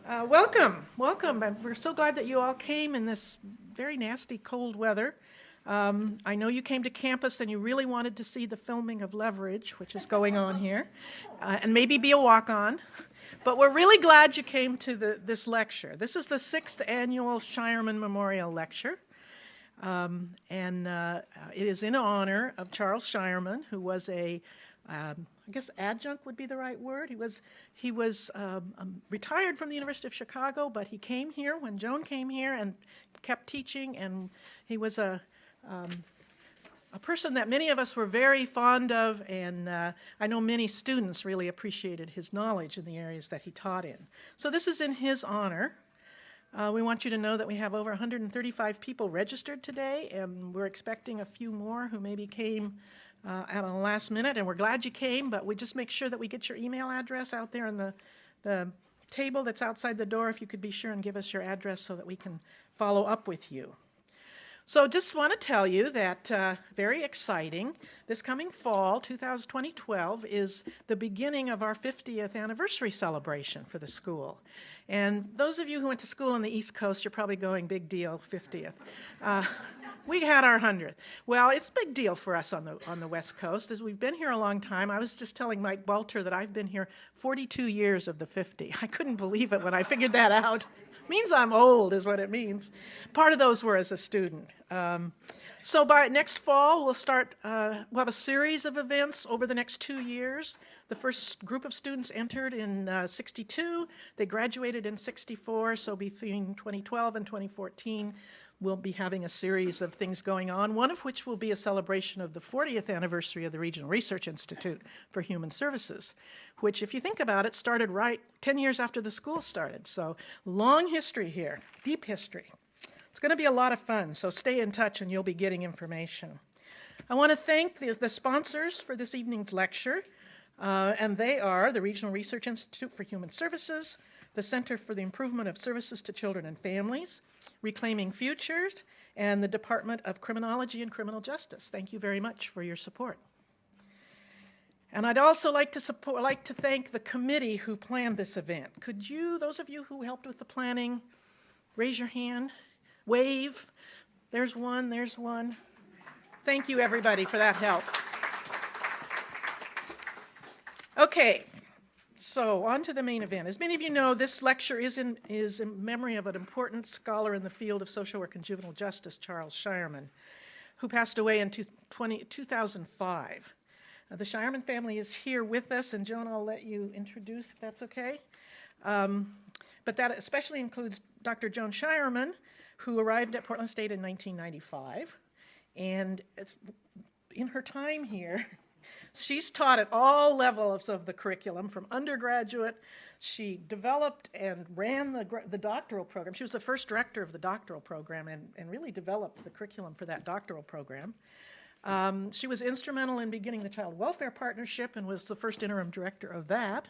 Welcome, welcome. We're so glad that you all came in this very nasty cold weather. I know you came to campus and you really wanted to see the filming of Leverage, which is going on here, and maybe be a walk-on. But we're really glad you came to this lecture. This is the 6th annual Shireman Memorial Lecture. It is in honor of Charles Shireman, who was I guess adjunct would be the right word. He was retired from the University of Chicago, but he came here when Joan came here and kept teaching, and he was a person that many of us were very fond of, and I know many students really appreciated his knowledge in the areas that he taught in. So this is in his honor. We want you to know that we have over 135 people registered today, and we're expecting a few more who maybe came at the last minute, and we're glad you came, but we just make sure that we get your email address out there on the table that's outside the door, if you could be sure and give us your address so that we can follow up with you. So just want to tell you that very exciting, this coming fall, 2012, is the beginning of our 50th anniversary celebration for the school. And those of you who went to school on the East Coast, you're probably going, big deal, 50th. We had our 100th. Well, it's a big deal for us on the West Coast, as we've been here a long time. I was just telling Mike Walter that I've been here 42 years of the 50. I couldn't believe it when I figured that out. It means I'm old is what it means. Part of those were as a student. So by next fall, we'll have a series of events over the next 2 years. The first group of students entered in 62. They graduated in 64, so between 2012 and 2014, we'll be having a series of things going on, one of which will be a celebration of the 40th anniversary of the Regional Research Institute for Human Services, which, if you think about it, started right 10 years after the school started. So long history here, deep history. It's going to be a lot of fun, so stay in touch and you'll be getting information. I want to thank the sponsors for this evening's lecture, and they are the Regional Research Institute for Human Services, the Center for the Improvement of Services to Children and Families, Reclaiming Futures, and the Department of Criminology and Criminal Justice. Thank you very much for your support. And I'd also like to thank the committee who planned this event. Could you, those of you who helped with the planning, raise your hand, wave? There's one, there's one. Thank you, everybody, for that help. Okay. So on to the main event. As many of you know, this lecture is in memory of an important scholar in the field of social work and juvenile justice, Charles Shireman, who passed away in 2005. The Shireman family is here with us, and Joan, I'll let you introduce if that's okay. But that especially includes Dr. Joan Shireman, who arrived at Portland State in 1995. And in her time here, she's taught at all levels of the curriculum, from undergraduate. She developed and ran the doctoral program. She was the first director of the doctoral program and really developed the curriculum for that doctoral program. She was instrumental in beginning the Child Welfare Partnership and was the first interim director of that.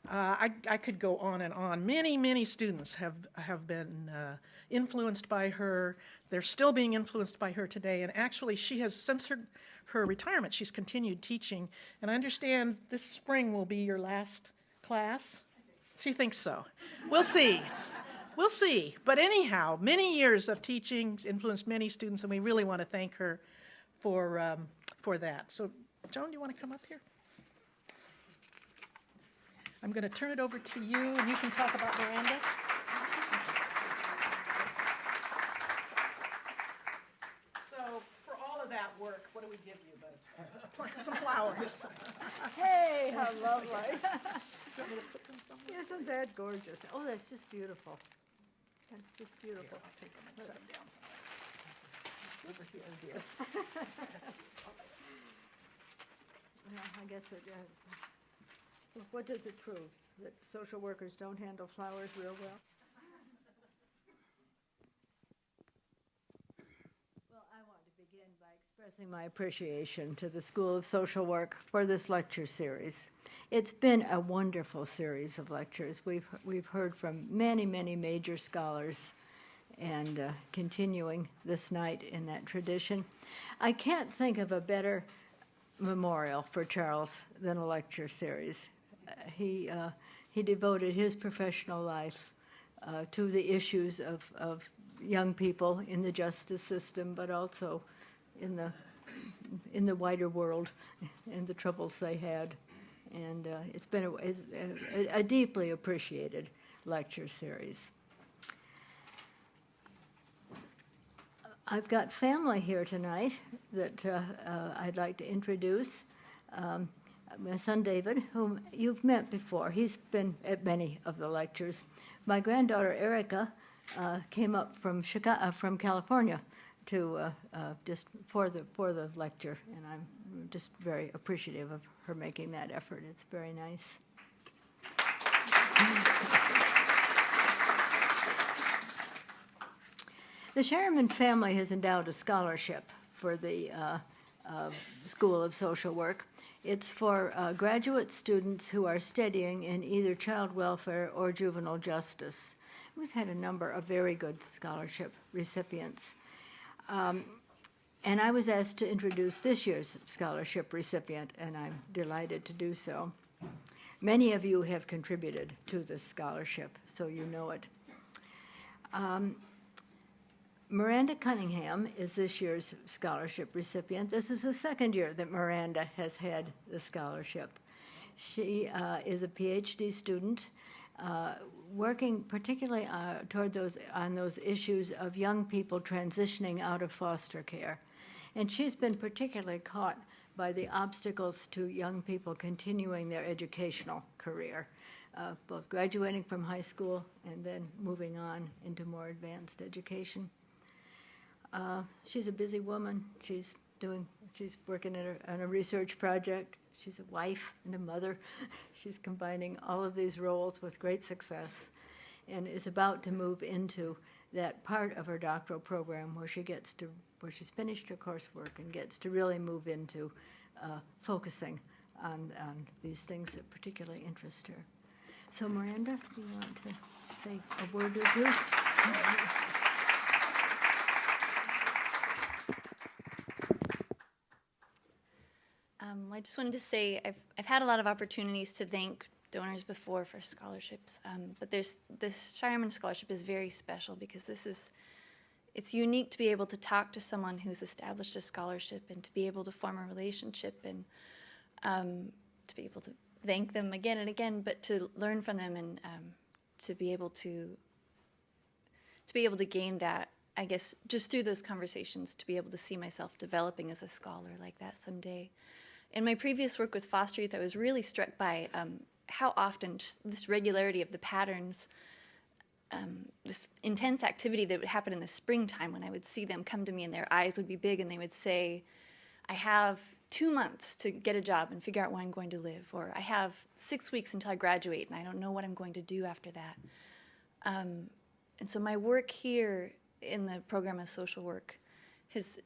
I could go on and on. Many, many students have been influenced by her. They're still being influenced by her today. And actually, she has, since her retirement, she's continued teaching. And I understand this spring will be your last class. She thinks so. We'll see. We'll see. But anyhow, many years of teaching influenced many students, and we really want to thank her for that. So, Joan, do you want to come up here? I'm going to turn it over to you, and you can talk about Miranda. So, for all of that work, what do we give you? Some flowers. Hey, how lovely. You want me to put them somewhere? Isn't that gorgeous? Oh, that's just beautiful. That's just beautiful. Here, I'll take them and set them down somewhere. Oops, oh dear. Well, I guess what does it prove? That social workers don't handle flowers real well? Well, I want to begin by expressing my appreciation to the School of Social Work for this lecture series. It's been a wonderful series of lectures. We've heard from many, many major scholars, and continuing this night in that tradition. I can't think of a better memorial for Charles than a lecture series. He devoted his professional life to the issues of young people in the justice system, but also in the wider world and the troubles they had. And it's been a deeply appreciated lecture series. I've got family here tonight that I'd like to introduce. My son David, whom you've met before. He's been at many of the lectures. My granddaughter Erica came up from California to just for the lecture, and I'm just very appreciative of her making that effort. It's very nice. The Shireman family has endowed a scholarship for the School of Social Work. It's for graduate students who are studying in either child welfare or juvenile justice. We've had a number of very good scholarship recipients. And I was asked to introduce this year's scholarship recipient, and I'm delighted to do so. Many of you have contributed to this scholarship, so you know it. Miranda Cunningham is this year's scholarship recipient. This is the second year that Miranda has had the scholarship. She is a PhD student working particularly on those issues of young people transitioning out of foster care. And she's been particularly caught by the obstacles to young people continuing their educational career, both graduating from high school and then moving on into more advanced education. She's a busy woman. She's working on a research project. She's a wife and a mother. She's combining all of these roles with great success, and is about to move into that part of her doctoral program where she's finished her coursework and gets to really move into focusing on these things that particularly interest her. So Miranda, do you want to say a word or two? I just wanted to say I've had a lot of opportunities to thank donors before for scholarships, but this Shireman Scholarship is very special because it's unique to be able to talk to someone who's established a scholarship and to be able to form a relationship and to be able to thank them again and again, but to learn from them and to be able to gain that, I guess, just through those conversations, to be able to see myself developing as a scholar like that someday. In my previous work with foster youth, I was really struck by how often just this regularity of the patterns, this intense activity that would happen in the springtime when I would see them come to me and their eyes would be big and they would say, I have 2 months to get a job and figure out where I'm going to live, or I have 6 weeks until I graduate and I don't know what I'm going to do after that. And so my work here in the program of social work has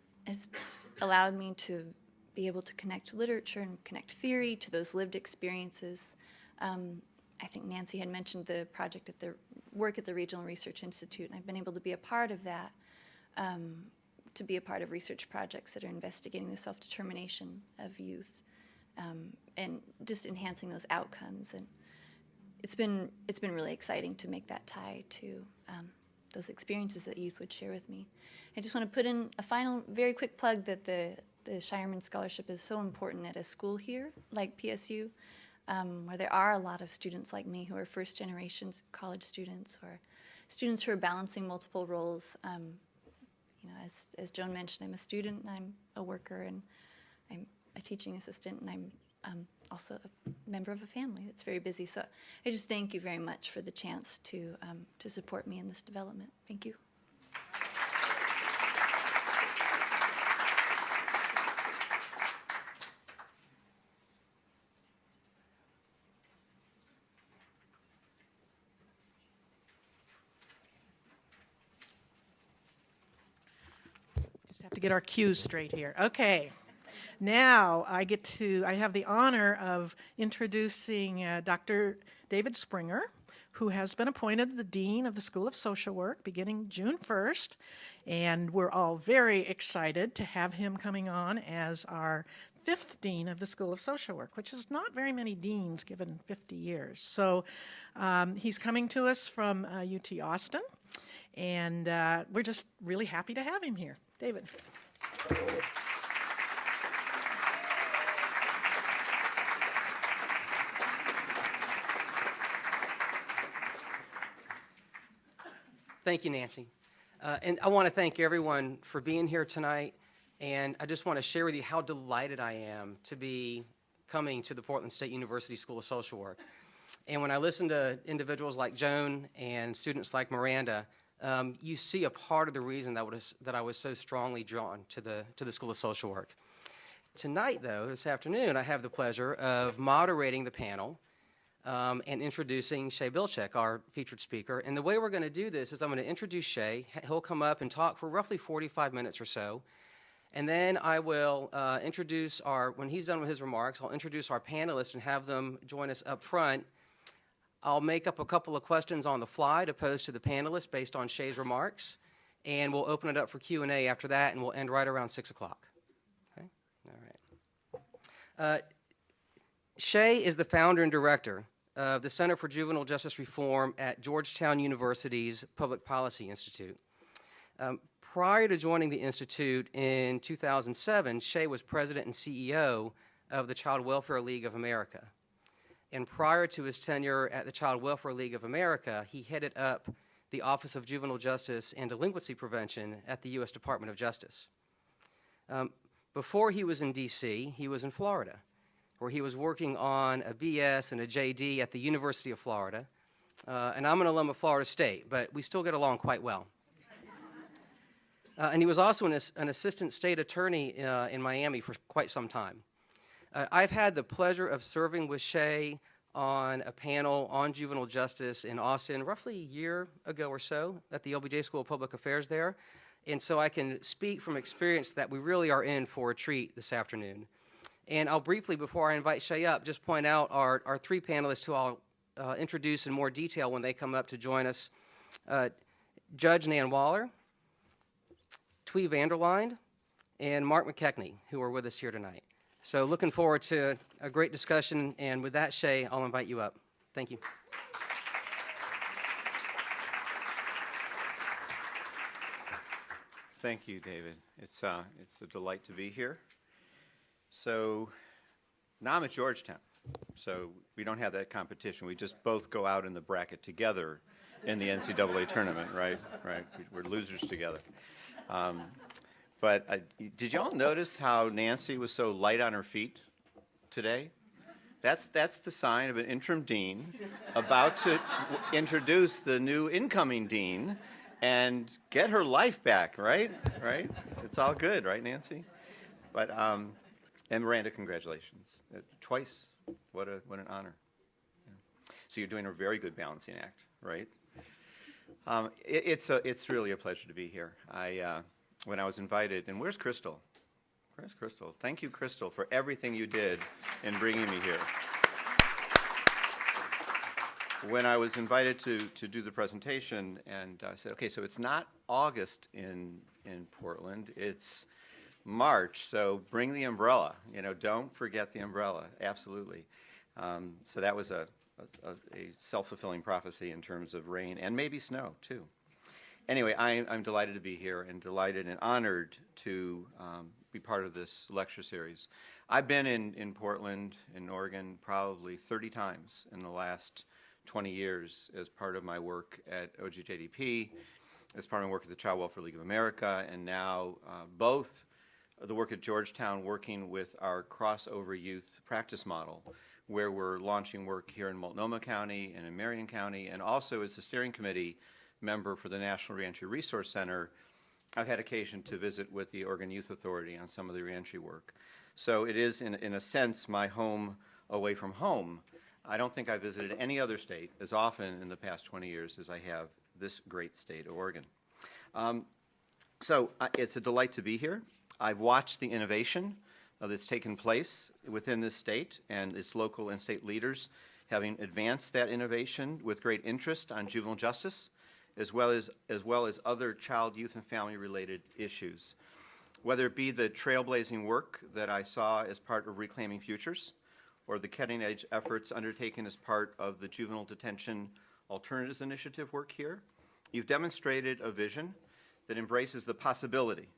allowed me to be able to connect literature and connect theory to those lived experiences. I think Nancy had mentioned the project at the work at the Regional Research Institute, and I've been able to be a part of that, to be a part of research projects that are investigating the self-determination of youth, and just enhancing those outcomes. And it's been really exciting to make that tie to those experiences that youth would share with me. I just want to put in a final, very quick plug that the Shireman Scholarship is so important at a school here, like PSU, where there are a lot of students like me who are first-generation college students or students who are balancing multiple roles. You know, as Joan mentioned, I'm a student, and I'm a worker, and I'm a teaching assistant, and I'm also a member of a family that's very busy. So I just thank you very much for the chance to support me in this development. Thank you. Just have to get our cues straight here. Okay. Now I have the honor of introducing Dr. David Springer, who has been appointed the Dean of the School of Social Work beginning June 1st. And we're all very excited to have him coming on as our 5th dean of the School of Social Work, which is not very many deans given 50 years. So he's coming to us from UT Austin, and we're just really happy to have him here. David. Thank you, Nancy. And I want to thank everyone for being here tonight. And I just want to share with you how delighted I am to be coming to the Portland State University School of Social Work. And when I listen to individuals like Joan and students like Miranda, you see a part of the reason that I was so strongly drawn to the School of Social Work. Tonight, though, this afternoon, I have the pleasure of moderating the panel and introducing Shay Bilchik, our featured speaker. And the way we're going to do this is I'm going to introduce Shay. He'll come up and talk for roughly 45 minutes or so. And then I will introduce when he's done with his remarks, I'll introduce our panelists and have them join us up front. I'll make up a couple of questions on the fly to pose to the panelists based on Shay's remarks. And we'll open it up for Q&A after that, and we'll end right around 6 o'clock. Okay? All right. Shay is the founder and director of the Center for Juvenile Justice Reform at Georgetown University's Public Policy Institute. Prior to joining the Institute in 2007, Shay was president and CEO of the Child Welfare League of America. And prior to his tenure at the Child Welfare League of America, he headed up the Office of Juvenile Justice and Delinquency Prevention at the U.S. Department of Justice. Before he was in D.C., he was in Florida, where he was working on a BS and a JD at the University of Florida. And I'm an alum of Florida State, but we still get along quite well. And he was also an assistant state attorney in Miami for quite some time. I've had the pleasure of serving with Shay on a panel on juvenile justice in Austin roughly a year ago or so at the LBJ School of Public Affairs there. And so I can speak from experience that we really are in for a treat this afternoon. And I'll briefly, before I invite Shay up, just point out our three panelists who I'll introduce in more detail when they come up to join us. Judge Nan Waller, Twee Vanderline, and Mark McKechnie, who are with us here tonight. So looking forward to a great discussion, and with that, Shay, I'll invite you up. Thank you. Thank you, David. It's a delight to be here. So now I'm at Georgetown, so we don't have that competition. We just both go out in the bracket together in the NCAA tournament, right? Right. We're losers together. But did y'all notice how Nancy was so light on her feet today? That's the sign of an interim dean about to introduce the new incoming dean and get her life back, right? Right? It's all good, right, Nancy? But and Miranda, congratulations. Twice. What an honor. Yeah. So you're doing a very good balancing act, right? It's really a pleasure to be here. When I was invited, and where's Crystal? Where's Crystal? Thank you, Crystal, for everything you did in bringing me here. When I was invited to do the presentation, and I said, okay, so it's not August in Portland, it's March, so bring the umbrella. You know, don't forget the umbrella, absolutely. So that was a self-fulfilling prophecy in terms of rain and maybe snow, too. Anyway, I'm delighted to be here and delighted and honored to be part of this lecture series. I've been in Portland, in Oregon, probably 30 times in the last 20 years as part of my work at OGJDP, as part of my work at the Child Welfare League of America, and now both the work at Georgetown working with our crossover youth practice model, where we're launching work here in Multnomah County and in Marion County, and also as the steering committee member for the National Reentry Resource Center, I've had occasion to visit with the Oregon Youth Authority on some of the reentry work. So it is, in a sense, my home away from home. I don't think I've visited any other state as often in the past 20 years as I have this great state of Oregon. So it's a delight to be here. I've watched the innovation that's taken place within this state and its local and state leaders having advanced that innovation with great interest on juvenile justice, as well as other child, youth, and family-related issues. whether it be the trailblazing work that I saw as part of Reclaiming Futures, or the cutting-edge efforts undertaken as part of the Juvenile Detention Alternatives Initiative work here, you've demonstrated a vision that embraces the possibility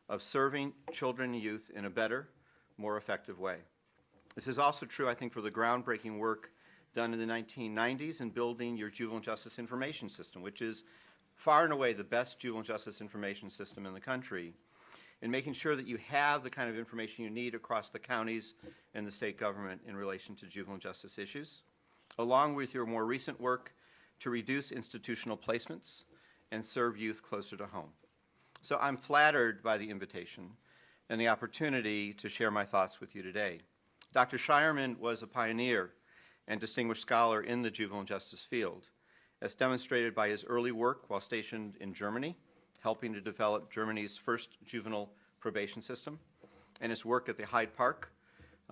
of serving children and youth in a better, more effective way. This is also true, I think, for the groundbreaking work done in the 1990s in building your juvenile justice information system, which is far and away the best juvenile justice information system in the country, in making sure that you have the kind of information you need across the counties and the state government in relation to juvenile justice issues, along with your more recent work to reduce institutional placements and serve youth closer to home. So I'm flattered by the invitation and the opportunity to share my thoughts with you today. Dr. Shireman was a pioneer and distinguished scholar in the juvenile justice field, as demonstrated by his early work while stationed in Germany, helping to develop Germany's first juvenile probation system, and his work at the Hyde Park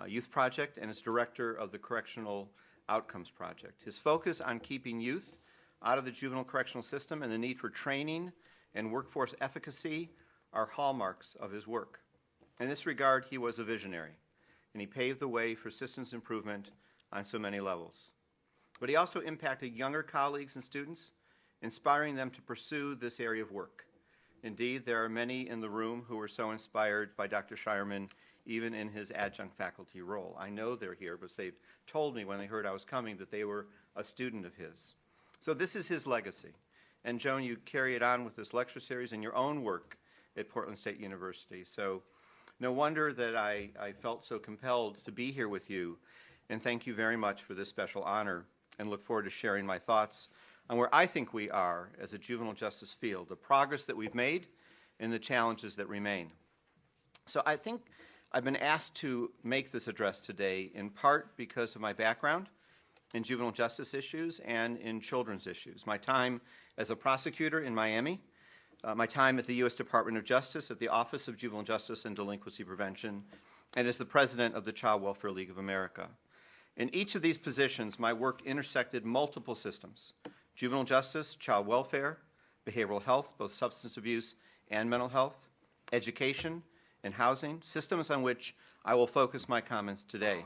Youth Project, and as director of the Correctional Outcomes Project. His focus on keeping youth out of the juvenile correctional system and the need for training and workforce efficacy are hallmarks of his work. In this regard, he was a visionary, and he paved the way for systems improvement on so many levels. But he also impacted younger colleagues and students, inspiring them to pursue this area of work. Indeed, there are many in the room who were so inspired by Dr. Shireman, even in his adjunct faculty role. I know they're here because they've told me when they heard I was coming that they were a student of his. So this is his legacy. And Joan, you carry it on with this lecture series and your own work at Portland State University. So no wonder that I felt so compelled to be here with you, and thank you very much for this special honor, and look forward to sharing my thoughts on where I think we are as a juvenile justice field, the progress that we've made, and the challenges that remain. So I think I've been asked to make this address today in part because of my background in juvenile justice issues and in children's issues. My time as a prosecutor in Miami, my time at the U.S. Department of Justice at the Office of Juvenile Justice and Delinquency Prevention, and as the president of the Child Welfare League of America. In each of these positions, my work intersected multiple systems: juvenile justice, child welfare, behavioral health, both substance abuse and mental health, education, and housing, systems on which I will focus my comments today.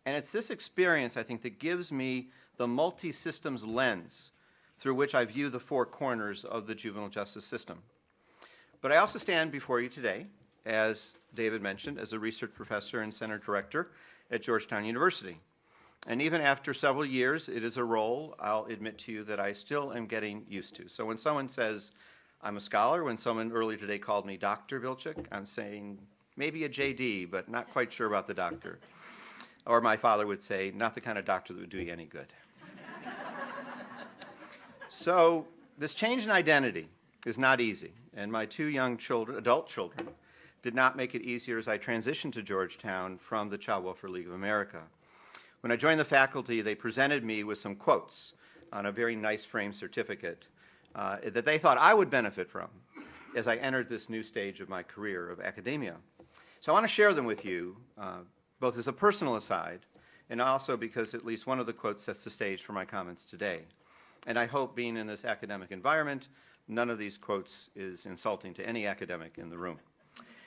And it's this experience, I think, that gives me the multi-systems lens through which I view the four corners of the juvenile justice system. But I also stand before you today, as David mentioned, as a research professor and center director at Georgetown University. And even after several years, it is a role, I'll admit to you, that I still am getting used to. So when someone says I'm a scholar, when someone earlier today called me Dr. Bilchik, I'm saying maybe a JD, but not quite sure about the doctor. Or my father would say, not the kind of doctor that would do you any good. So this change in identity is not easy, and my two young children, adult children, did not make it easier as I transitioned to Georgetown from the Child Welfare League of America. When I joined the faculty, they presented me with some quotes on a very nice framed certificate that they thought I would benefit from as I entered this new stage of my career of academia. So I want to share them with you, both as a personal aside and also because at least one of the quotes sets the stage for my comments today. And I hope, being in this academic environment, none of these quotes is insulting to any academic in the room.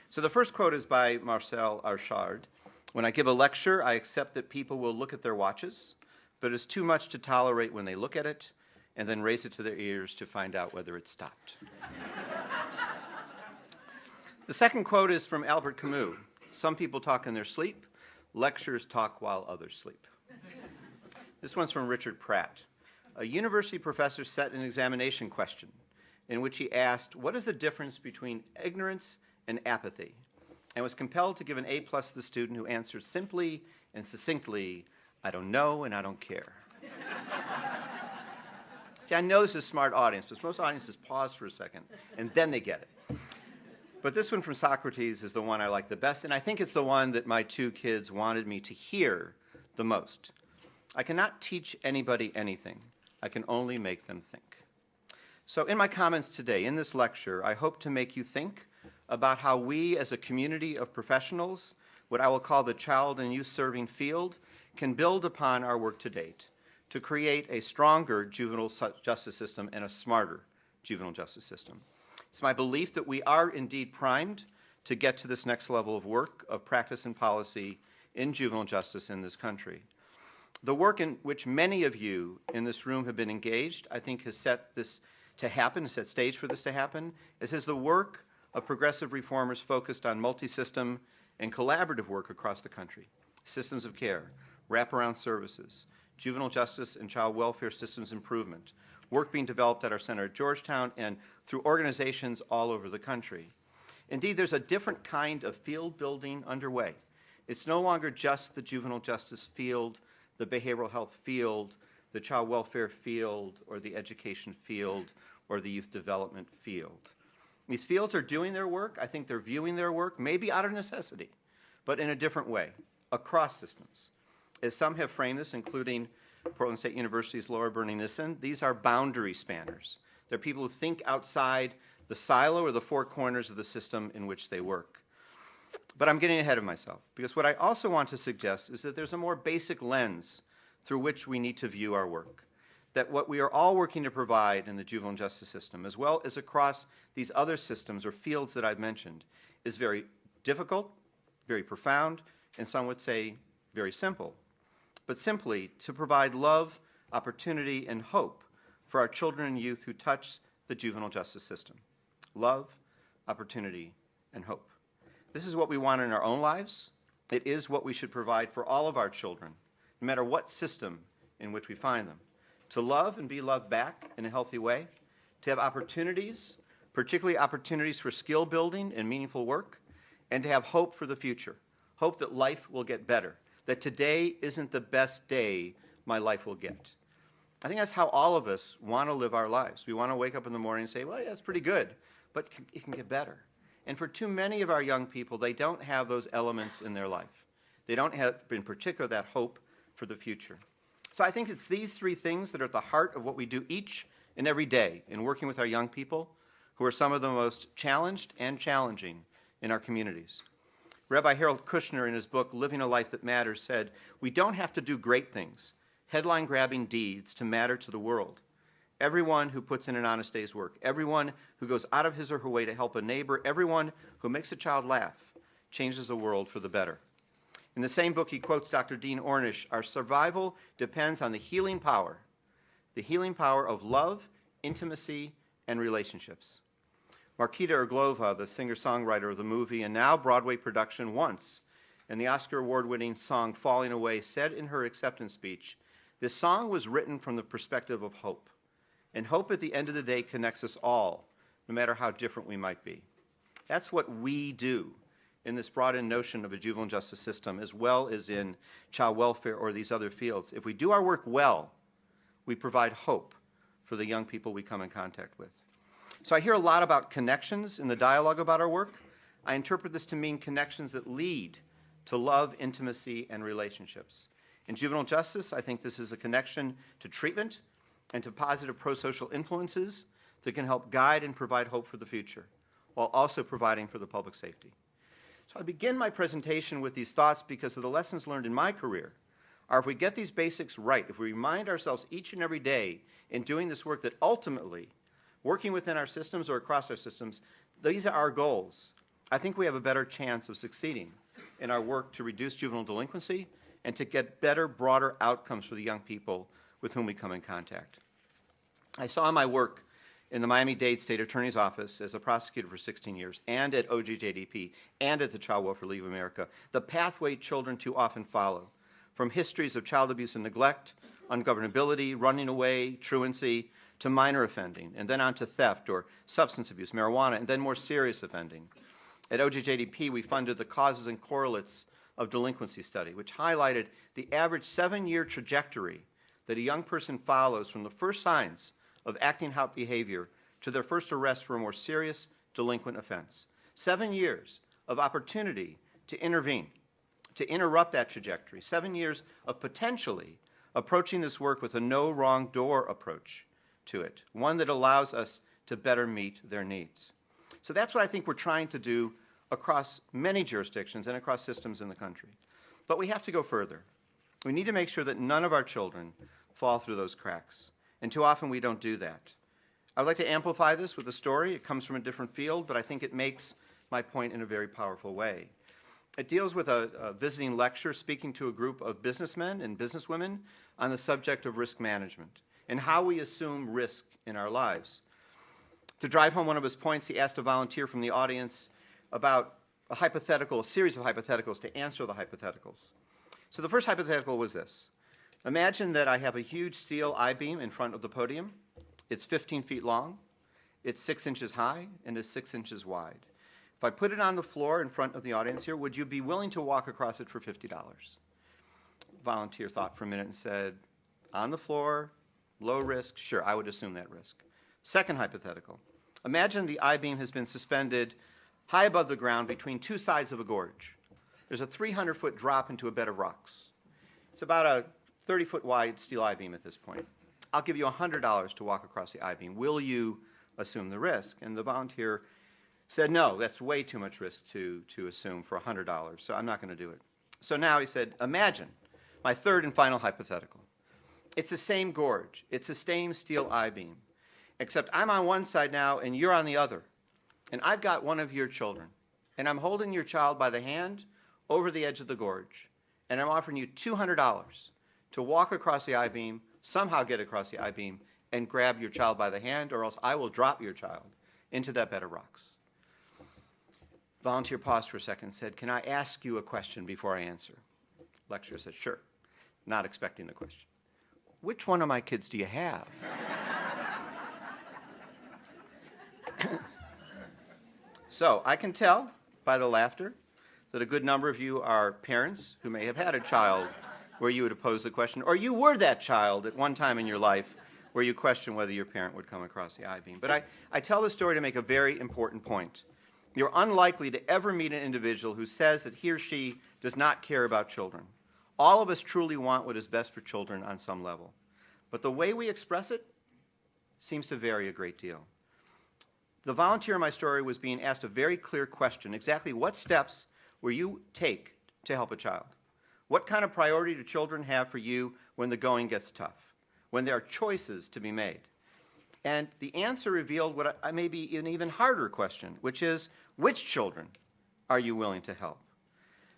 So the first quote is by Marcel Archard. When I give a lecture, I accept that people will look at their watches, but it's too much to tolerate when they look at it and then raise it to their ears to find out whether it stopped. The second quote is from Albert Camus. Some people talk in their sleep. Lectures talk while others sleep. This one's from Richard Pratt. A university professor set an examination question in which he asked, what is the difference between ignorance and apathy? And was compelled to give an A+ to the student who answered simply and succinctly, I don't know and I don't care. See, I know this is a smart audience, because most audiences pause for a second and then they get it. But this one from Socrates is the one I like the best, and I think it's the one that my two kids wanted me to hear the most. I cannot teach anybody anything. I can only make them think. So in my comments today, in this lecture, I hope to make you think about how we as a community of professionals, what I will call the child and youth serving field, can build upon our work to date to create a stronger juvenile justice system and a smarter juvenile justice system. It's my belief that we are indeed primed to get to this next level of work, of practice and policy in juvenile justice in this country. The work in which many of you in this room have been engaged, I think, has set this to happen, set stage for this to happen. This is the work of progressive reformers focused on multi-system and collaborative work across the country. Systems of care, wraparound services, juvenile justice and child welfare systems improvement, work being developed at our center at Georgetown and through organizations all over the country. Indeed, there's a different kind of field building underway. It's no longer just the juvenile justice field, the behavioral health field, the child welfare field, or the education field, or the youth development field. These fields are doing their work. I think they're viewing their work, maybe out of necessity, but in a different way, across systems. As some have framed this, including Portland State University's Laura Burney-Nissen, these are boundary spanners. They're people who think outside the silo or the four corners of the system in which they work. But I'm getting ahead of myself, because what I also want to suggest is that there's a more basic lens through which we need to view our work. That what we are all working to provide in the juvenile justice system, as well as across these other systems or fields that I've mentioned, is very difficult, very profound, and some would say very simple. But simply to provide love, opportunity, and hope for our children and youth who touch the juvenile justice system. Love, opportunity, and hope. This is what we want in our own lives. It is what we should provide for all of our children, no matter what system in which we find them. To love and be loved back in a healthy way, to have opportunities, particularly opportunities for skill building and meaningful work, and to have hope for the future, hope that life will get better, that today isn't the best day my life will get. I think that's how all of us want to live our lives. We want to wake up in the morning and say, well, yeah, it's pretty good, but it can get better. And for too many of our young people, they don't have those elements in their life. They don't have, in particular, that hope for the future. So I think it's these three things that are at the heart of what we do each and every day in working with our young people, who are some of the most challenged and challenging in our communities. Rabbi Harold Kushner, in his book, Living a Life That Matters, said, we don't have to do great things, headline-grabbing deeds to matter to the world. Everyone who puts in an honest day's work, everyone who goes out of his or her way to help a neighbor, everyone who makes a child laugh, changes the world for the better. In the same book, he quotes Dr. Dean Ornish, our survival depends on the healing power of love, intimacy, and relationships. Markita Erglova, the singer-songwriter of the movie and now Broadway production Once, and the Oscar award-winning song Falling Away, said in her acceptance speech, this song was written from the perspective of hope. And hope at the end of the day connects us all, no matter how different we might be. That's what we do in this broadened notion of a juvenile justice system, as well as in child welfare or these other fields. If we do our work well, we provide hope for the young people we come in contact with. So I hear a lot about connections in the dialogue about our work. I interpret this to mean connections that lead to love, intimacy, and relationships. In juvenile justice, I think this is a connection to treatment and to positive pro-social influences that can help guide and provide hope for the future, while also providing for the public safety. So I begin my presentation with these thoughts because of the lessons learned in my career are if we get these basics right, if we remind ourselves each and every day in doing this work that ultimately, working within our systems or across our systems, these are our goals. I think we have a better chance of succeeding in our work to reduce juvenile delinquency and to get better, broader outcomes for the young people with whom we come in contact. I saw my work in the Miami-Dade State Attorney's Office as a prosecutor for 16 years, and at OJJDP, and at the Child Welfare League of America, the pathway children too often follow, from histories of child abuse and neglect, ungovernability, running away, truancy, to minor offending, and then on to theft or substance abuse, marijuana, and then more serious offending. At OJJDP, we funded the Causes and Correlates of Delinquency study, which highlighted the average 7-year trajectory that a young person follows from the first signs of acting out behavior to their first arrest for a more serious delinquent offense. 7 years of opportunity to intervene, to interrupt that trajectory. 7 years of potentially approaching this work with a no wrong door approach to it, one that allows us to better meet their needs. So that's what I think we're trying to do across many jurisdictions and across systems in the country. But we have to go further. We need to make sure that none of our children fall through those cracks. And too often we don't do that. I'd like to amplify this with a story. It comes from a different field, but I think it makes my point in a very powerful way. It deals with a visiting lecturer speaking to a group of businessmen and businesswomen on the subject of risk management and how we assume risk in our lives. To drive home one of his points, he asked a volunteer from the audience about a series of hypotheticals to answer the hypotheticals. So the first hypothetical was this. Imagine that I have a huge steel I-beam in front of the podium. It's 15 feet long, it's 6 inches high, and is 6 inches wide. If I put it on the floor in front of the audience here, would you be willing to walk across it for $50? Volunteer thought for a minute and said, on the floor, low risk, sure, I would assume that risk. Second hypothetical. Imagine the I-beam has been suspended high above the ground between two sides of a gorge. There's a 300-foot drop into a bed of rocks. It's about a 30-foot wide steel I-beam at this point. I'll give you $100 to walk across the I-beam. Will you assume the risk? And the volunteer said, no, that's way too much risk to assume for $100, so I'm not going to do it. So now he said, imagine my third and final hypothetical. It's the same gorge. It's the same steel I-beam, except I'm on one side now and you're on the other. And I've got one of your children, and I'm holding your child by the hand over the edge of the gorge, and I'm offering you $200 to walk across the I-beam, somehow get across the I-beam, and grab your child by the hand, or else I will drop your child into that bed of rocks. Volunteer paused for a second and said, can I ask you a question before I answer? Lecturer said, sure, not expecting the question. Which one of my kids do you have? So I can tell by the laughter that a good number of you are parents who may have had a child where you would have posed the question, or you were that child at one time in your life where you questioned whether your parent would come across the I-beam. But I tell this story to make a very important point. You're unlikely to ever meet an individual who says that he or she does not care about children. All of us truly want what is best for children on some level. But the way we express it seems to vary a great deal. The volunteer in my story was being asked a very clear question. Exactly what steps will you take to help a child? What kind of priority do children have for you when the going gets tough, when there are choices to be made? And the answer revealed what may be an even harder question, which is, which children are you willing to help?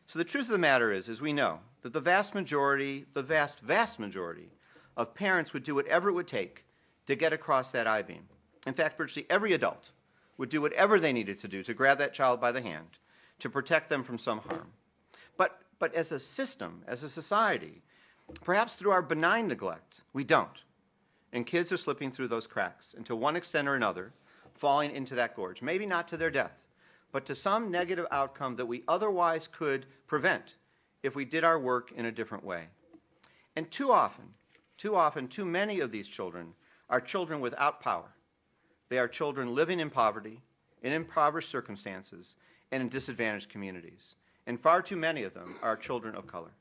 So the truth of the matter is we know that the vast majority, the vast majority of parents would do whatever it would take to get across that I-beam. In fact, virtually every adult would do whatever they needed to do to grab that child by the hand, to protect them from some harm. But as a system, as a society, perhaps through our benign neglect, we don't. And kids are slipping through those cracks, and to one extent or another, falling into that gorge. Maybe not to their death, but to some negative outcome that we otherwise could prevent if we did our work in a different way. And too often, too many of these children are children without power. They are children living in poverty, in impoverished circumstances, and in disadvantaged communities. And far too many of them are children of color.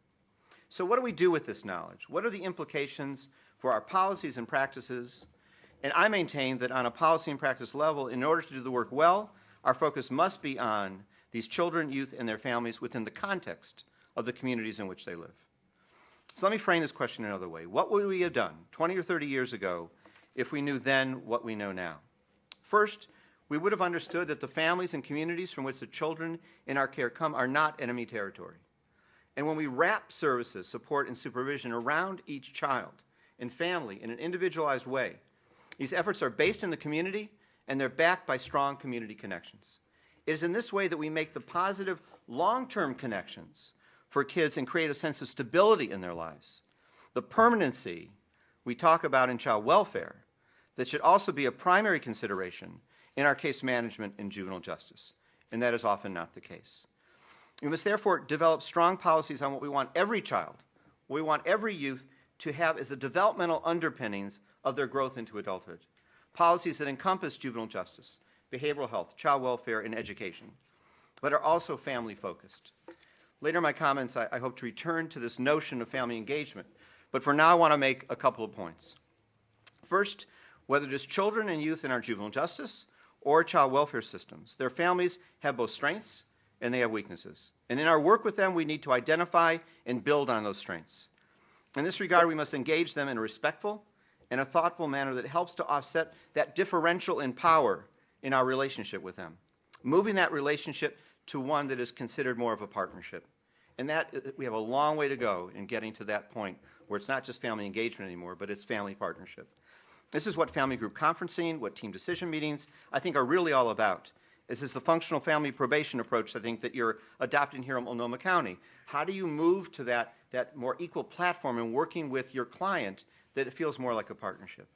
So what do we do with this knowledge? What are the implications for our policies and practices? And I maintain that on a policy and practice level, in order to do the work well, our focus must be on these children, youth, and their families within the context of the communities in which they live. So let me frame this question another way. What would we have done 20 or 30 years ago if we knew then what we know now? First, we would have understood that the families and communities from which the children in our care come are not enemy territory. And when we wrap services, support, and supervision around each child and family in an individualized way, these efforts are based in the community and they're backed by strong community connections. It is in this way that we make the positive long-term connections for kids and create a sense of stability in their lives. The permanency we talk about in child welfare that should also be a primary consideration in our case management in juvenile justice, and that is often not the case. We must therefore develop strong policies on what we want every child, what we want every youth to have as the developmental underpinnings of their growth into adulthood. Policies that encompass juvenile justice, behavioral health, child welfare, and education, but are also family-focused. Later in my comments, I hope to return to this notion of family engagement, but for now I want to make a couple of points. First, whether it is children and youth in our juvenile justice or child welfare systems, their families have both strengths and they have weaknesses. And in our work with them, we need to identify and build on those strengths. In this regard, we must engage them in a respectful and a thoughtful manner that helps to offset that differential in power in our relationship with them. moving that relationship to one that is considered more of a partnership. And that, we have a long way to go in getting to that point where it's not just family engagement anymore, but it's family partnership. This is what family group conferencing, what team decision meetings, I think, are really all about. This is the functional family probation approach, I think, that you're adopting here in Multnomah County. How do you move to that more equal platform and working with your client that it feels more like a partnership?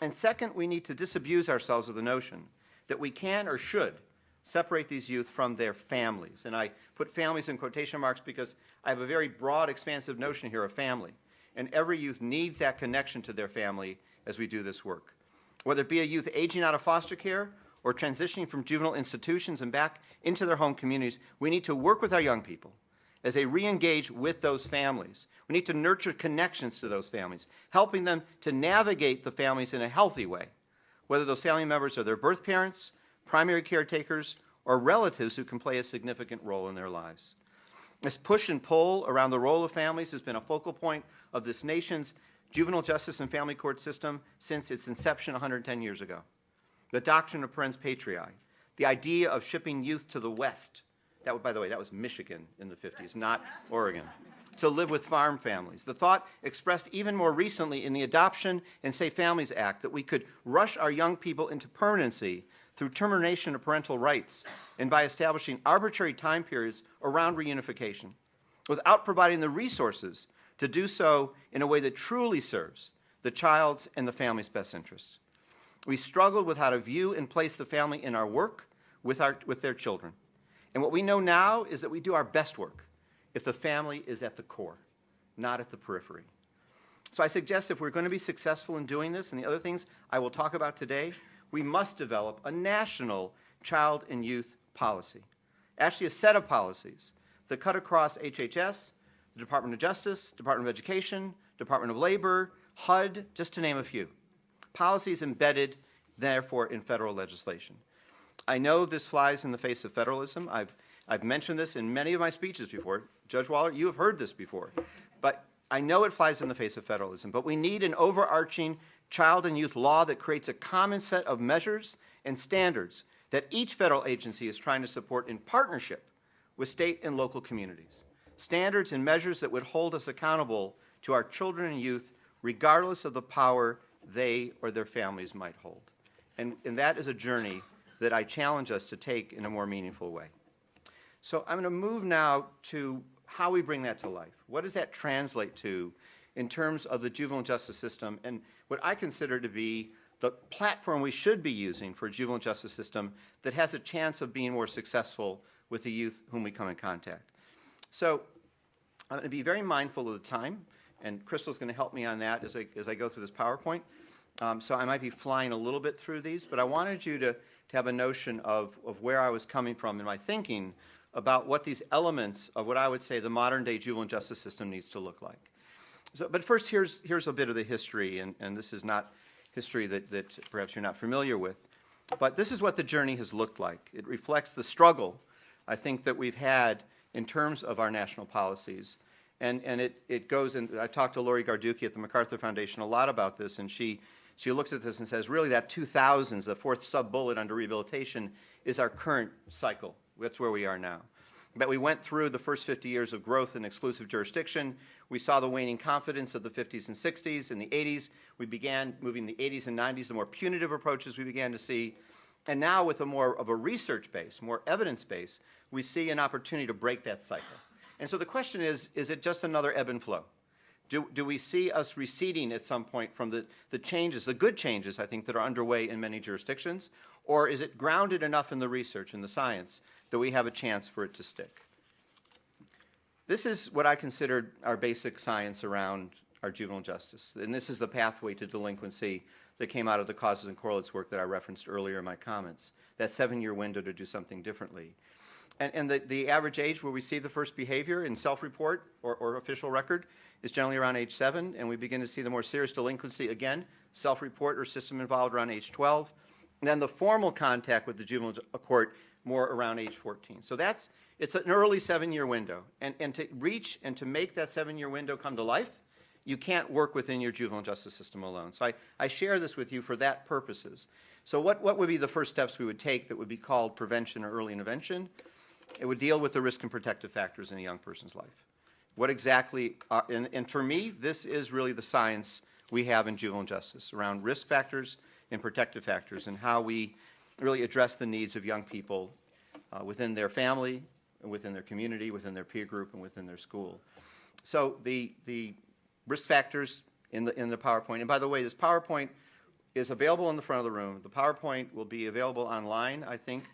And second, we need to disabuse ourselves of the notion that we can or should separate these youth from their families. And I put families in quotation marks because I have a very broad, expansive notion here of family. And every youth needs that connection to their family as we do this work. Whether it be a youth aging out of foster care or transitioning from juvenile institutions and back into their home communities, we need to work with our young people as they re-engage with those families. We need to nurture connections to those families, helping them to navigate the families in a healthy way, whether those family members are their birth parents, primary caretakers, or relatives who can play a significant role in their lives. This push and pull around the role of families has been a focal point of this nation's juvenile justice and family court system since its inception 110 years ago. The doctrine of parens patriae, the idea of shipping youth to the West. That, by the way, that was Michigan in the 50s, not Oregon. To live with farm families. The thought expressed even more recently in the Adoption and Safe Families Act that we could rush our young people into permanency through termination of parental rights and by establishing arbitrary time periods around reunification without providing the resources to do so in a way that truly serves the child's and the family's best interests. We struggled with how to view and place the family in our work with their children. And what we know now is that we do our best work if the family is at the core, not at the periphery. So I suggest if we're going to be successful in doing this and the other things I will talk about today, we must develop a national child and youth policy. Actually, a set of policies that cut across HHS, the Department of Justice, Department of Education, Department of Labor, HUD, just to name a few. Policies embedded, therefore, in federal legislation. I know this flies in the face of federalism. I've mentioned this in many of my speeches before. Judge Waller, you have heard this before. But I know it flies in the face of federalism. But we need an overarching child and youth law that creates a common set of measures and standards that each federal agency is trying to support in partnership with state and local communities. Standards and measures that would hold us accountable to our children and youth regardless of the power they or their families might hold. And that is a journey that I challenge us to take in a more meaningful way. So I'm going to move now to how we bring that to life. What does that translate to in terms of the juvenile justice system and what I consider to be the platform we should be using for a juvenile justice system that has a chance of being more successful with the youth whom we come in contact. So I'm going to be very mindful of the time, and Crystal's going to help me on that as I go through this PowerPoint. So I might be flying a little bit through these, but I wanted you to have a notion of where I was coming from in my thinking about what these elements of what I would say the modern-day juvenile justice system needs to look like. So, but first, here's a bit of the history, and this is not history that perhaps you're not familiar with. But this is what the journey has looked like. It reflects the struggle, I think, that we've had in terms of our national policies. And it goes, and I talked to Lori Garducki at the MacArthur Foundation a lot about this, and she looks at this and says, really, that 2000s, the fourth sub-bullet under rehabilitation, is our current cycle. That's where we are now. But we went through the first 50 years of growth in exclusive jurisdiction. We saw the waning confidence of the 50s and 60s. In the 80s, we began moving the 80s and 90s, the more punitive approaches we began to see. And now with a more of a research base, more evidence base, we see an opportunity to break that cycle. And so the question is it just another ebb and flow? Do we see us receding at some point from the changes, the good changes, I think, that are underway in many jurisdictions? Or is it grounded enough in the research and the science that we have a chance for it to stick? This is what I considered our basic science around our juvenile justice. And this is the pathway to delinquency that came out of the causes and correlates work that I referenced earlier in my comments, that 7-year window to do something differently. And the average age where we see the first behavior in self-report or official record is generally around age 7, and we begin to see the more serious delinquency, again, self-report or system involved around age 12, and then the formal contact with the juvenile court more around age 14. So it's an early 7-year window, and to reach and to make that 7-year window come to life you can't work within your juvenile justice system alone. So I share this with you for that purposes. So what would be the first steps we would take that would be called prevention or early intervention? It would deal with the risk and protective factors in a young person's life. What exactly, and for me, this is really the science we have in juvenile justice around risk factors and protective factors and how we really address the needs of young people within their family, within their community, within their peer group, and within their school. So the risk factors in the PowerPoint, and by the way, this PowerPoint is available in the front of the room. The PowerPoint will be available online, I think,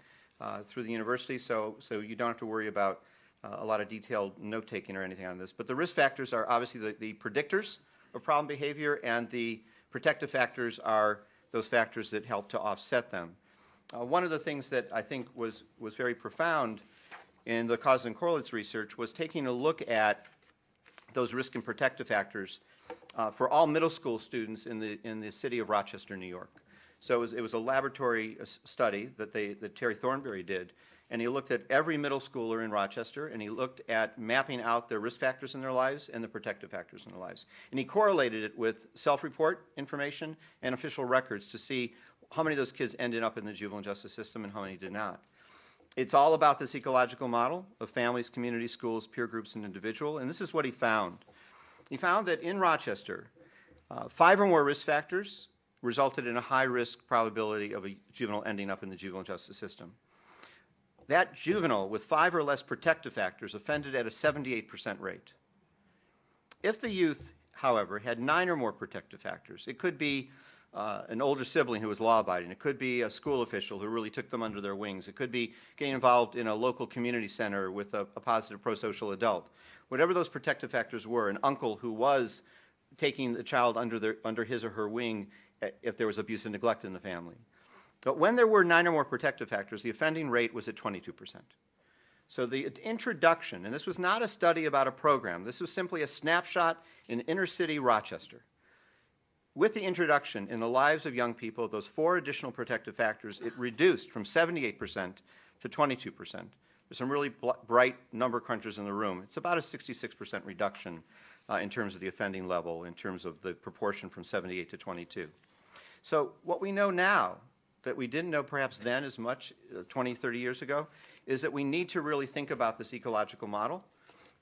through the university, so you don't have to worry about a lot of detailed note-taking or anything on this. But the risk factors are obviously the predictors of problem behavior, and the protective factors are those factors that help to offset them. One of the things that I think was very profound in the causes and correlates research was taking a look at those risk and protective factors for all middle school students in the city of Rochester, New York. So it was a laboratory study that Terry Thornberry did, and he looked at every middle schooler in Rochester, and he looked at mapping out the risk factors in their lives and the protective factors in their lives. And he correlated it with self-report information and official records to see how many of those kids ended up in the juvenile justice system and how many did not. It's all about this ecological model of families, communities, schools, peer groups, and individual, and this is what he found. He found that in Rochester, 5 or more risk factors resulted in a high-risk probability of a juvenile ending up in the juvenile justice system. That juvenile with 5 or less protective factors offended at a 78% rate. If the youth, however, had 9 or more protective factors, it could be an older sibling who was law-abiding. It could be a school official who really took them under their wings. It could be getting involved in a local community center with a positive pro-social adult. Whatever those protective factors were, an uncle who was taking the child under his or her wing if there was abuse and neglect in the family. But when there were 9 or more protective factors, the offending rate was at 22%. So the introduction, and this was not a study about a program, this was simply a snapshot in inner city Rochester. With the introduction in the lives of young people of those 4 additional protective factors, it reduced from 78% to 22%. There's some really bright number crunchers in the room. It's about a 66% reduction in terms of the offending level, in terms of the proportion from 78 to 22. So what we know now, that we didn't know perhaps then as much 20, 30 years ago, is that we need to really think about this ecological model.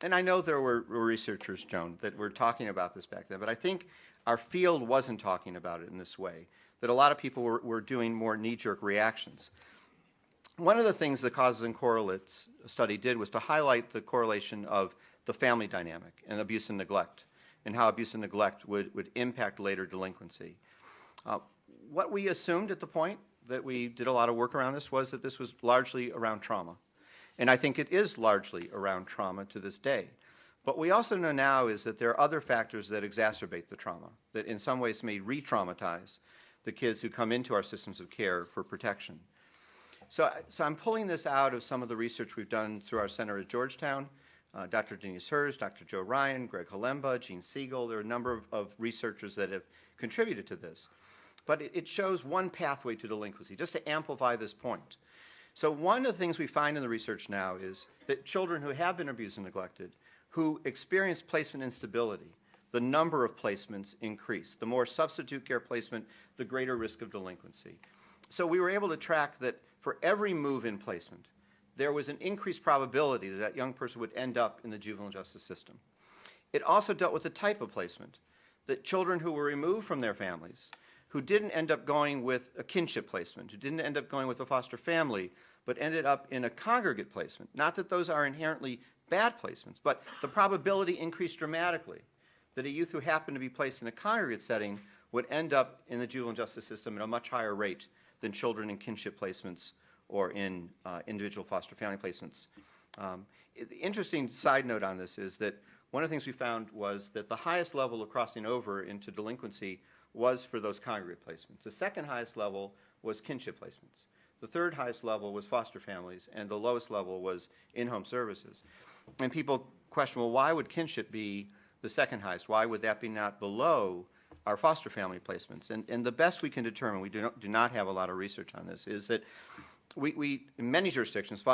And I know there were researchers, Joan, that were talking about this back then, but I think our field wasn't talking about it in this way, that a lot of people were doing more knee-jerk reactions. One of the things the causes and correlates study did was to highlight the correlation of the family dynamic and abuse and neglect, and how abuse and neglect would impact later delinquency. What we assumed at the point that we did a lot of work around this was that this was largely around trauma. And I think it is largely around trauma to this day. What we also know now is that there are other factors that exacerbate the trauma, that in some ways may re-traumatize the kids who come into our systems of care for protection. So I'm pulling this out of some of the research we've done through our center at Georgetown. Dr. Denise Hers, Dr. Joe Ryan, Greg Halemba, Gene Siegel. There are a number of researchers that have contributed to this. But it shows one pathway to delinquency, just to amplify this point. So one of the things we find in the research now is that children who have been abused and neglected, who experience placement instability, the number of placements increase. The more substitute care placement, the greater risk of delinquency. So we were able to track that for every move in placement, there was an increased probability that that young person would end up in the juvenile justice system. It also dealt with the type of placement, that children who were removed from their families, who didn't end up going with a kinship placement, who didn't end up going with a foster family, but ended up in a congregate placement. Not that those are inherently bad placements, but the probability increased dramatically that a youth who happened to be placed in a congregate setting would end up in the juvenile justice system at a much higher rate than children in kinship placements or in individual foster family placements. The interesting side note on this is that one of the things we found was that the highest level of crossing over into delinquency was for those congregate placements. The second highest level was kinship placements. The third highest level was foster families, and the lowest level was in-home services. And people question, well, why would kinship be the second highest? Why would that be not below our foster family placements? And the best we can determine, we do not have a lot of research on this, is that we in many jurisdictions,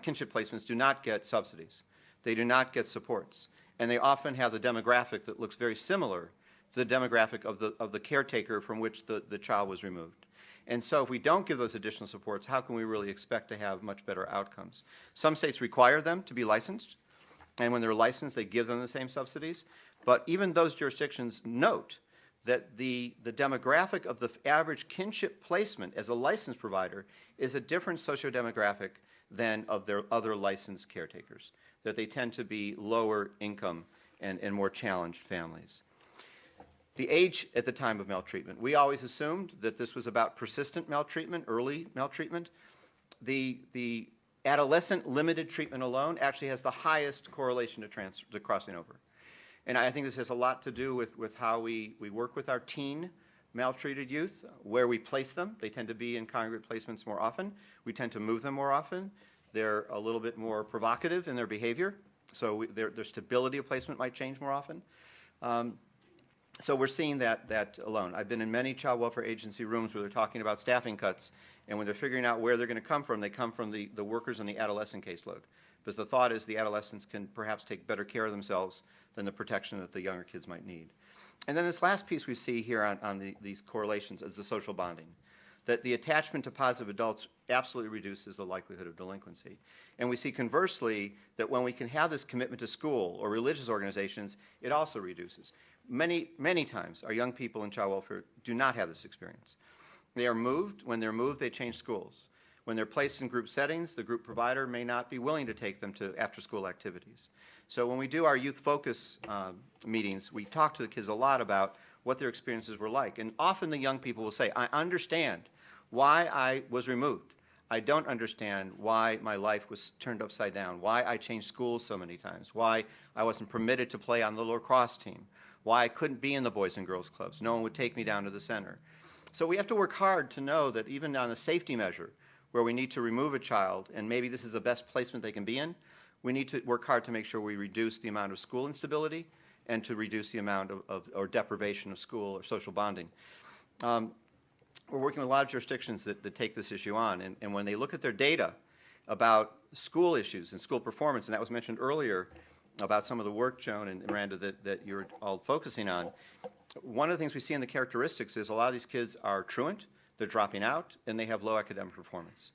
kinship placements do not get subsidies. They do not get supports. and they often have the demographic that looks very similar to the demographic of the caretaker from which the child was removed. And so if we don't give those additional supports, how can we really expect to have much better outcomes? Some states require them to be licensed, and when they're licensed, they give them the same subsidies. But even those jurisdictions note that the demographic of the average kinship placement as a licensed provider is a different socio-demographic than of their other licensed caretakers, that they tend to be lower income and more challenged families. The age at the time of maltreatment. We always assumed that this was about persistent maltreatment, early maltreatment. The adolescent limited treatment alone actually has the highest correlation to crossing over. And I think this has a lot to do with how we work with our teen maltreated youth, where we place them. They tend to be in congregate placements more often. We tend to move them more often. They're a little bit more provocative in their behavior, so their stability of placement might change more often. So we're seeing that alone. I've been in many child welfare agency rooms where they're talking about staffing cuts, and when they're figuring out where they're going to come from, they come from the workers on the adolescent caseload. Because the thought is the adolescents can perhaps take better care of themselves than the protection that the younger kids might need. And then this last piece we see here on these correlations is the social bonding. That the attachment to positive adults absolutely reduces the likelihood of delinquency. And we see conversely that when we can have this commitment to school or religious organizations, it also reduces. Many, many times our young people in child welfare do not have this experience. They are moved. When they're moved, they change schools. When they're placed in group settings, the group provider may not be willing to take them to after-school activities. So when we do our youth focus meetings, we talk to the kids a lot about what their experiences were like. And often the young people will say, I understand why I was removed. I don't understand why my life was turned upside down, why I changed schools so many times, why I wasn't permitted to play on the lacrosse team, why I couldn't be in the Boys and Girls Clubs. No one would take me down to the center. So we have to work hard to know that even on a safety measure, where we need to remove a child, and maybe this is the best placement they can be in, we need to work hard to make sure we reduce the amount of school instability and to reduce the amount or deprivation of school or social bonding. We're working with a lot of jurisdictions that take this issue on, and when they look at their data about school issues and school performance, and that was mentioned earlier about some of the work, Joan and Miranda, that you're all focusing on, one of the things we see in the characteristics is a lot of these kids are truant, they're dropping out, and they have low academic performance.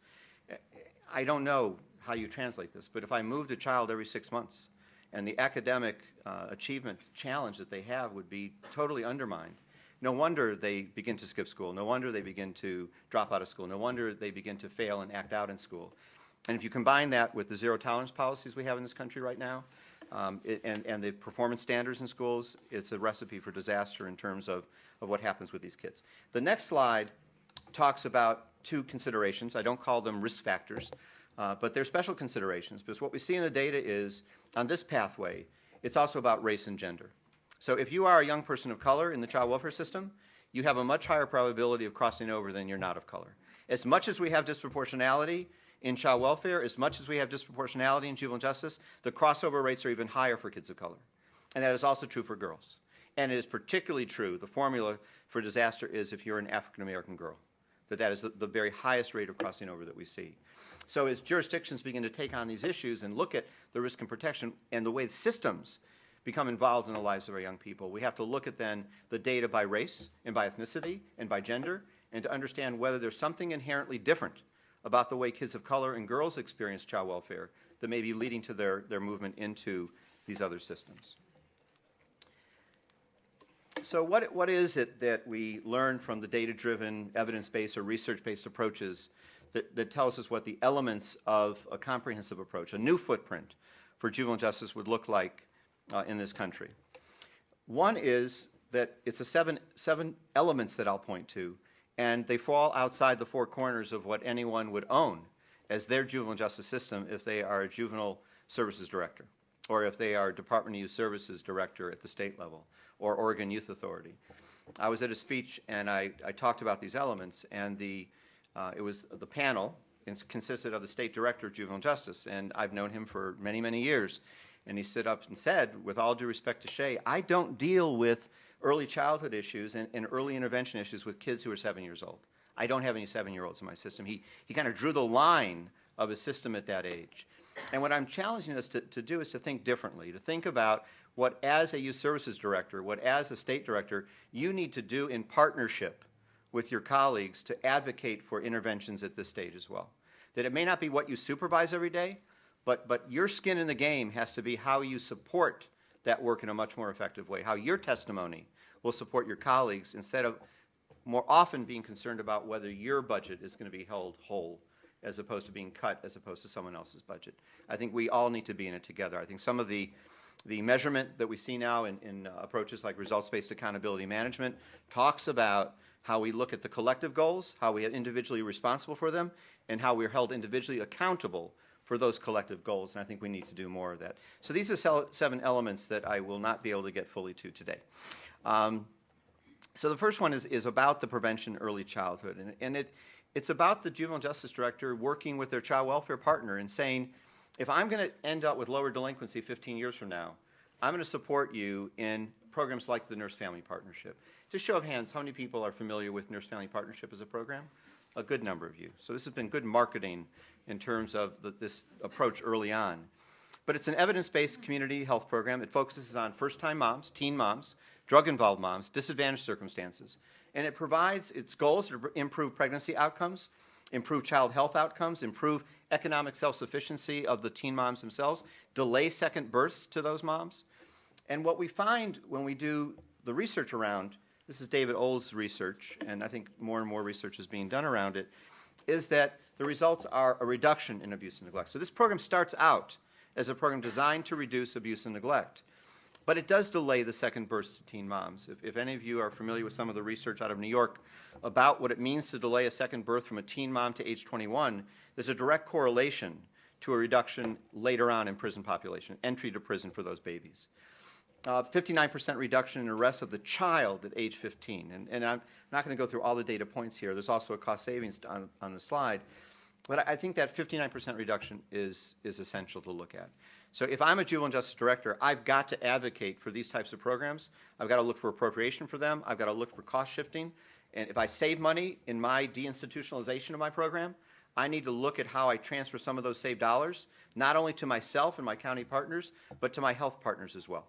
I don't know how you translate this, but if I moved a child every 6 months and the academic achievement challenge that they have would be totally undermined, no wonder they begin to skip school. No wonder they begin to drop out of school. No wonder they begin to fail and act out in school. And if you combine that with the zero tolerance policies we have in this country right now, and the performance standards in schools, it's a recipe for disaster in terms of what happens with these kids. The next slide talks about two considerations. I don't call them risk factors, but they're special considerations, because what we see in the data is on this pathway, it's also about race and gender. So if you are a young person of color in the child welfare system, you have a much higher probability of crossing over than you're not of color. As much as we have disproportionality in child welfare, as much as we have disproportionality in juvenile justice, the crossover rates are even higher for kids of color. And that is also true for girls. And it is particularly true, the formula for disaster is if you're an African-American girl, that is the very highest rate of crossing over that we see. So as jurisdictions begin to take on these issues and look at the risk and protection and the way systems become involved in the lives of our young people, we have to look at then the data by race and by ethnicity and by gender, and to understand whether there's something inherently different about the way kids of color and girls experience child welfare that may be leading to their movement into these other systems. So what is it that we learn from the data-driven, evidence-based, or research-based approaches that tells us what the elements of a comprehensive approach, a new footprint for juvenile justice would look like in this country? One is that it's seven elements that I'll point to, and they fall outside the four corners of what anyone would own as their juvenile justice system if they are a juvenile services director, or if they are Department of Youth Services director at the state level, or Oregon Youth Authority. I was at a speech and I talked about these elements, and it was the panel consisted of the state director of juvenile justice, and I've known him for many, many years. And he stood up and said, with all due respect to Shay, I don't deal with early childhood issues and early intervention issues with kids who are 7 years old. I don't have any 7-year-olds in my system. He kind of drew the line of his system at that age. And what I'm challenging us to do is to think differently, to think about what, as a youth services director, what, as a state director, you need to do in partnership with your colleagues to advocate for interventions at this stage as well. That it may not be what you supervise every day, but your skin in the game has to be how you support that work in a much more effective way, how your testimony will support your colleagues instead of more often being concerned about whether your budget is going to be held whole as opposed to being cut as opposed to someone else's budget. I think we all need to be in it together. I think some of the measurement that we see now in approaches like results-based accountability management talks about how we look at the collective goals, how we are individually responsible for them, and how we're held individually accountable for those collective goals, and I think we need to do more of that. So these are 7 elements that I will not be able to get fully to today. So the first one is about the prevention early childhood, and it's about the juvenile justice director working with their child welfare partner and saying, if I'm going to end up with lower delinquency 15 years from now, I'm going to support you in programs like the Nurse-Family Partnership. Just show of hands, how many people are familiar with Nurse-Family Partnership as a program? A good number of you. So this has been good marketing in terms of this approach early on. But it's an evidence-based community health program. It focuses on first-time moms, teen moms, drug-involved moms, disadvantaged circumstances. And it provides its goals to improve pregnancy outcomes, improve child health outcomes, improve economic self-sufficiency of the teen moms themselves, delay second births to those moms. And what we find when we do the research around, this is David Old's research, and I think more and more research is being done around it, is that the results are a reduction in abuse and neglect. So this program starts out as a program designed to reduce abuse and neglect. But it does delay the second births to teen moms. If any of you are familiar with some of the research out of New York about what it means to delay a second birth from a teen mom to age 21, there's a direct correlation to a reduction later on in prison population, entry to prison for those babies. 59% reduction in arrests of the child at age 15. And I'm not going to go through all the data points here. There's also a cost savings on the slide. But I think that 59% reduction is essential to look at. So if I'm a juvenile justice director, I've got to advocate for these types of programs. I've got to look for appropriation for them. I've got to look for cost shifting. And if I save money in my deinstitutionalization of my program, I need to look at how I transfer some of those saved dollars, not only to myself and my county partners, but to my health partners as well.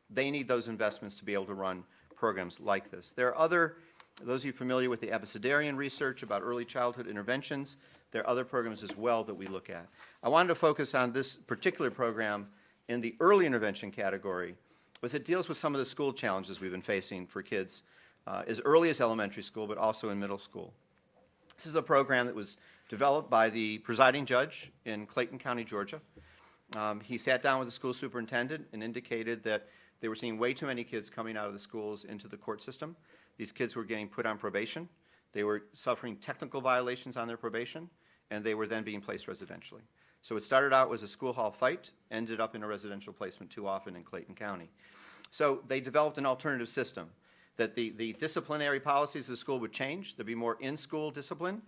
They need those investments to be able to run programs like this. There are other, those of you familiar with the abecedarian research about early childhood interventions, there are other programs as well that we look at. I wanted to focus on this particular program in the early intervention category, because it deals with some of the school challenges we've been facing for kids as early as elementary school, but also in middle school. This is a program that was developed by the presiding judge in Clayton County, Georgia. He sat down with the school superintendent and indicated that they were seeing way too many kids coming out of the schools into the court system. These kids were getting put on probation. They were suffering technical violations on their probation, and they were then being placed residentially. So it started out as a school hall fight, ended up in a residential placement too often in Clayton County. So they developed an alternative system, that the disciplinary policies of the school would change. There'd be more in-school discipline,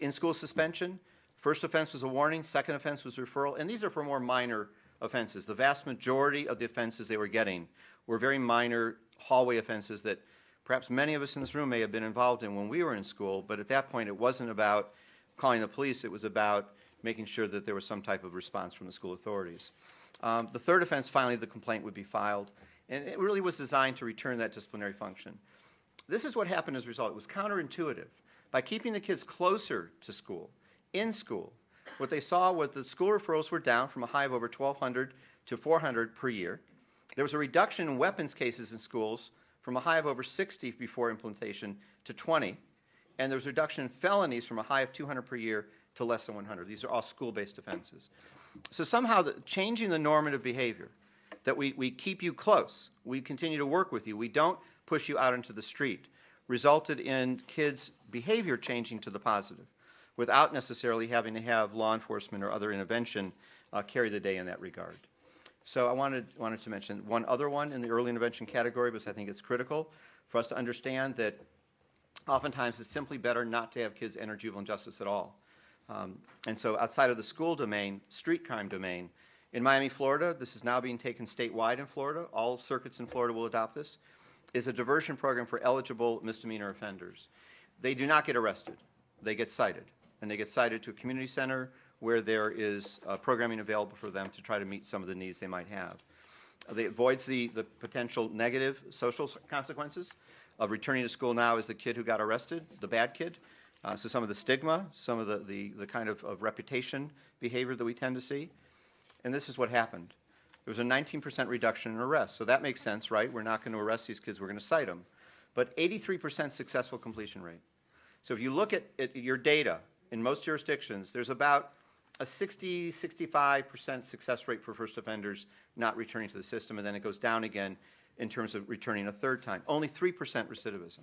in-school suspension. First offense was a warning, second offense was referral, and these are for more minor offenses. The vast majority of the offenses they were getting were very minor hallway offenses that perhaps many of us in this room may have been involved in when we were in school, but at that point it wasn't about calling the police, it was about making sure that there was some type of response from the school authorities. The third offense, finally, the complaint would be filed, and it really was designed to return that disciplinary function. This is what happened as a result. It was counterintuitive. By keeping the kids closer to school, in school, what they saw was the school referrals were down from a high of over 1,200 to 400 per year. There was a reduction in weapons cases in schools from a high of over 60 before implementation to 20. And there was a reduction in felonies from a high of 200 per year to less than 100. These are all school-based offenses. So somehow changing the normative behavior, that we keep you close, we continue to work with you, we don't push you out into the street, resulted in kids' behavior changing to the positive without necessarily having to have law enforcement or other intervention carry the day in that regard. So I wanted to mention one other one in the early intervention category, because I think it's critical for us to understand that oftentimes it's simply better not to have kids enter juvenile justice at all. And so outside of the school domain, street crime domain, in Miami, Florida, this is now being taken statewide in Florida, all circuits in Florida will adopt this, is a diversion program for eligible misdemeanor offenders. They do not get arrested, they get cited. And they get cited to a community center where there is programming available for them to try to meet some of the needs they might have. It avoids the potential negative social consequences of returning to school now as the kid who got arrested, the bad kid. So some of the stigma, some of the kind of reputation behavior that we tend to see. And this is what happened. There was a 19% reduction in arrests. So that makes sense, right? We're not going to arrest these kids, we're going to cite them. But 83% successful completion rate. So if you look at your data, in most jurisdictions, there's about a 65% success rate for first offenders not returning to the system, and then it goes down again in terms of returning a third time. Only 3% recidivism.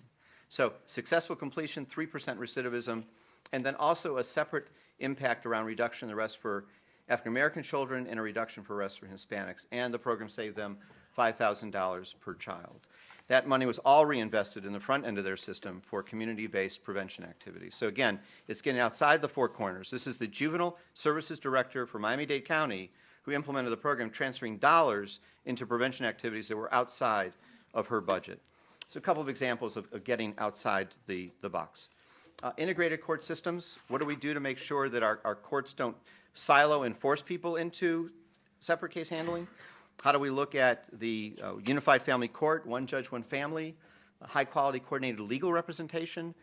So successful completion, 3% recidivism, and then also a separate impact around reduction in the arrests for African American children and a reduction for arrests for Hispanics. And the program saved them $5,000 per child. That money was all reinvested in the front end of their system for community-based prevention activities. So again, it's getting outside the four corners. This is the Juvenile Services Director for Miami-Dade County who implemented the program, transferring dollars into prevention activities that were outside of her budget. So a couple of examples of getting outside the box. Integrated court systems. What do we do to make sure that our courts don't silo and force people into separate case handling? How do we look at the unified family court, one judge, one family, high-quality coordinated legal representation?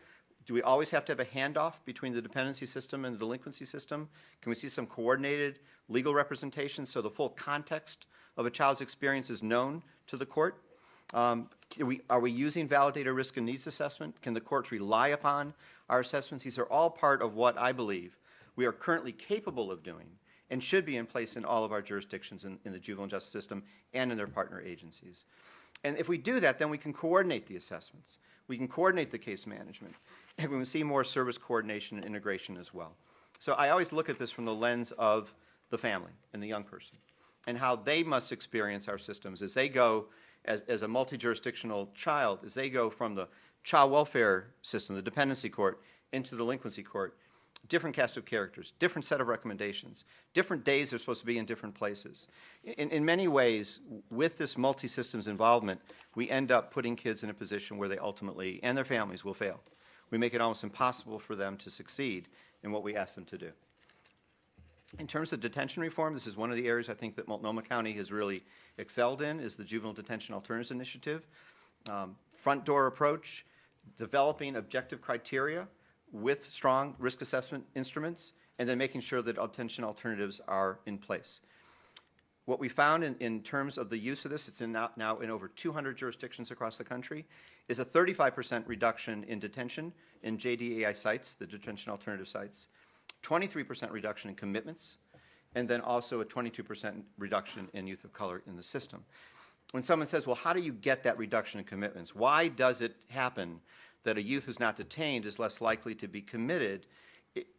Do we always have to have a handoff between the dependency system and the delinquency system? Can we see some coordinated legal representation so the full context of a child's experience is known to the court? Are we using validated risk and needs assessment? Can the courts rely upon our assessments? These are all part of what I believe we are currently capable of doing and should be in place in all of our jurisdictions in the juvenile justice system and in their partner agencies. And if we do that, then we can coordinate the assessments. We can coordinate the case management. And we can see more service coordination and integration as well. So I always look at this from the lens of the family and the young person and how they must experience our systems as they go, as a multi-jurisdictional child, as they go from the child welfare system, the dependency court, into the delinquency court. Different cast of characters, different set of recommendations, different days they're supposed to be in different places. In many ways, with this multi-systems involvement, we end up putting kids in a position where they ultimately, and their families, will fail. We make it almost impossible for them to succeed in what we ask them to do. In terms of detention reform, this is one of the areas I think that Multnomah County has really excelled in, is the Juvenile Detention Alternatives Initiative. Front door approach, developing objective criteria with strong risk assessment instruments, and then making sure that detention alternatives are in place. What we found in terms of the use of this, it's now in over 200 jurisdictions across the country, is a 35% reduction in detention in JDAI sites, the detention alternative sites, 23% reduction in commitments, and then also a 22% reduction in youth of color in the system. When someone says, well, how do you get that reduction in commitments? Why does it happen that a youth who's not detained is less likely to be committed?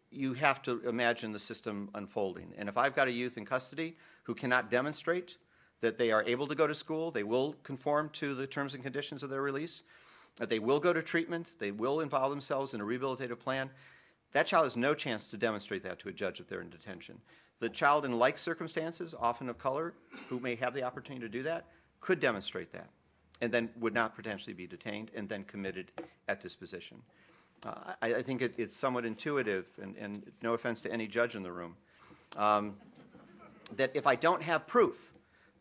You have to imagine the system unfolding. And if I've got a youth in custody who cannot demonstrate that they are able to go to school, they will conform to the terms and conditions of their release, that they will go to treatment, they will involve themselves in a rehabilitative plan, that child has no chance to demonstrate that to a judge if they're in detention. The child in like circumstances, often of color, who may have the opportunity to do that, could demonstrate that, and then would not potentially be detained and then committed at disposition. I think it's somewhat intuitive, and no offense to any judge in the room, that if I don't have proof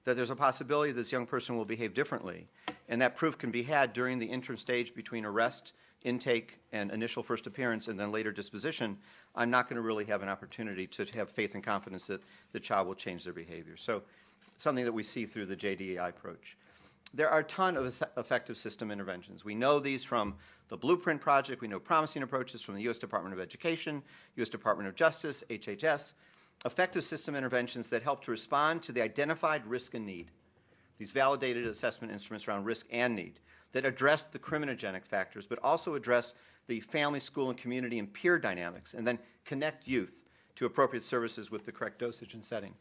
that there's a possibility this young person will behave differently, and that proof can be had during the interim stage between arrest, intake, and initial first appearance, and then later disposition, I'm not going to really have an opportunity to have faith and confidence that the child will change their behavior. So something that we see through the JDAI approach. There are a ton of effective system interventions. We know these from the Blueprint Project. We know promising approaches from the U.S. Department of Education, U.S. Department of Justice, HHS, effective system interventions that help to respond to the identified risk and need, these validated assessment instruments around risk and need that address the criminogenic factors, but also address the family, school, and community and peer dynamics, and then connect youth to appropriate services with the correct dosage and setting.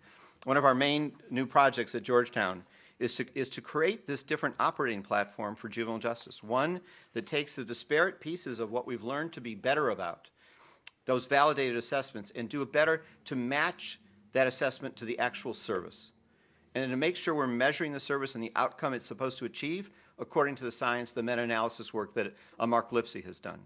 One of our main new projects at Georgetown is to create this different operating platform for juvenile justice, one that takes the disparate pieces of what we've learned to be better about, those validated assessments, and do it better to match that assessment to the actual service, and to make sure we're measuring the service and the outcome it's supposed to achieve according to the science, the meta-analysis work that Mark Lipsey has done.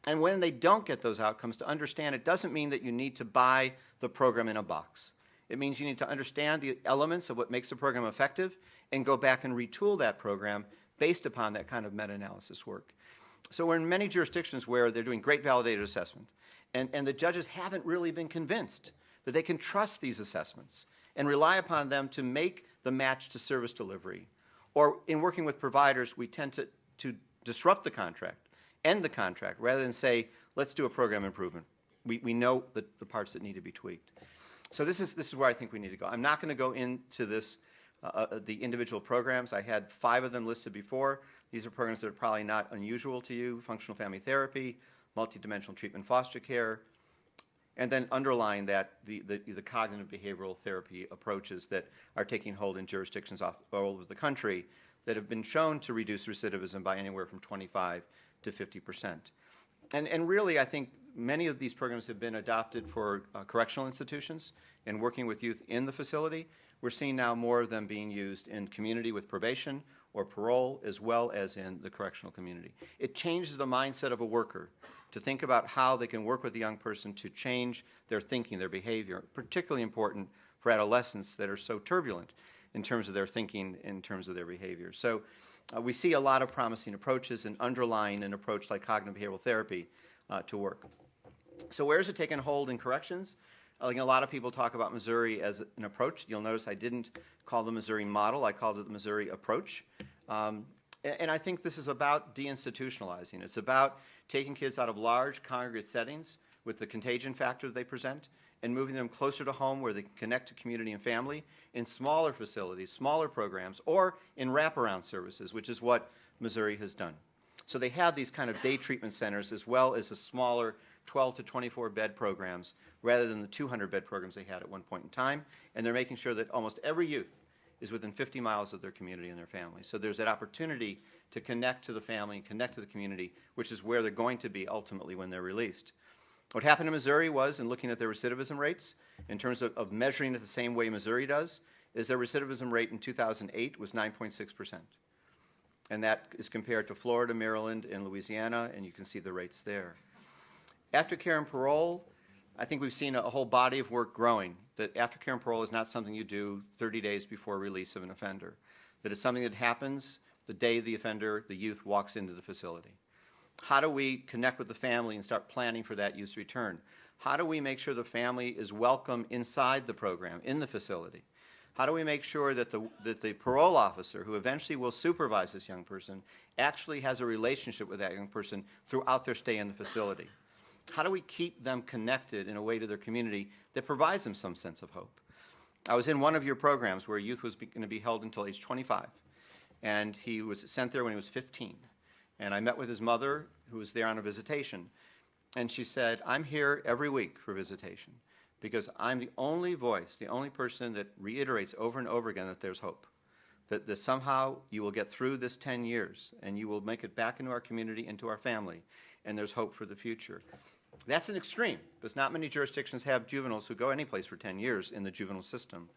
And when they don't get those outcomes, to understand it doesn't mean that you need to buy the program in a box. It means you need to understand the elements of what makes the program effective and go back and retool that program based upon that kind of meta-analysis work. So we're in many jurisdictions where they're doing great validated assessment, and the judges haven't really been convinced that they can trust these assessments and rely upon them to make the match to service delivery. Or in working with providers, we tend to disrupt the contract, end the contract, rather than say, let's do a program improvement. We know the parts that need to be tweaked. So this is where I think we need to go. I'm not going to go into this, the individual programs. I had 5 of them listed before. These are programs that are probably not unusual to you: functional family therapy, multidimensional treatment foster care, and then underlying that, the cognitive behavioral therapy approaches that are taking hold in jurisdictions all over the country that have been shown to reduce recidivism by anywhere from 25 to 50%. And really, I think many of these programs have been adopted for correctional institutions and working with youth in the facility. We're seeing now more of them being used in community with probation or parole, as well as in the correctional community. It changes the mindset of a worker to think about how they can work with the young person to change their thinking, their behavior, particularly important for adolescents that are so turbulent in terms of their thinking, in terms of their behavior. So we see a lot of promising approaches and underlying an approach like cognitive behavioral therapy to work. So where is it taking hold in corrections? I think a lot of people talk about Missouri as an approach. You'll notice I didn't call the Missouri model. I called it the Missouri approach. And I think this is about deinstitutionalizing. It's about taking kids out of large congregate settings with the contagion factor they present and moving them closer to home where they can connect to community and family in smaller facilities, smaller programs, or in wraparound services, which is what Missouri has done. So they have these kind of day treatment centers as well as the smaller 12 to 24 bed programs rather than the 200 bed programs they had at one point in time. And they're making sure that almost every youth is within 50 miles of their community and their family. So there's that opportunity to connect to the family and connect to the community, which is where they're going to be ultimately when they're released. What happened in Missouri was, in looking at their recidivism rates, in terms of measuring it the same way Missouri does, is their recidivism rate in 2008 was 9.6%. And that is compared to Florida, Maryland, and Louisiana, and you can see the rates there. Aftercare and parole, I think we've seen a whole body of work growing, that aftercare and parole is not something you do 30 days before release of an offender, that it's something that happens the day the offender, the youth, walks into the facility. How do we connect with the family and start planning for that youth's return? How do we make sure the family is welcome inside the program, in the facility? How do we make sure that the parole officer, who eventually will supervise this young person, actually has a relationship with that young person throughout their stay in the facility? How do we keep them connected in a way to their community that provides them some sense of hope? I was in one of your programs where a youth was going to be held until age 25, and he was sent there when he was 15. And I met with his mother, who was there on a visitation, and she said, I'm here every week for visitation because I'm the only voice, the only person that reiterates over and over again that there's hope, that somehow you will get through this 10 years and you will make it back into our community, into our family, and there's hope for the future. That's an extreme, because not many jurisdictions have juveniles who go any place for 10 years in the juvenile system.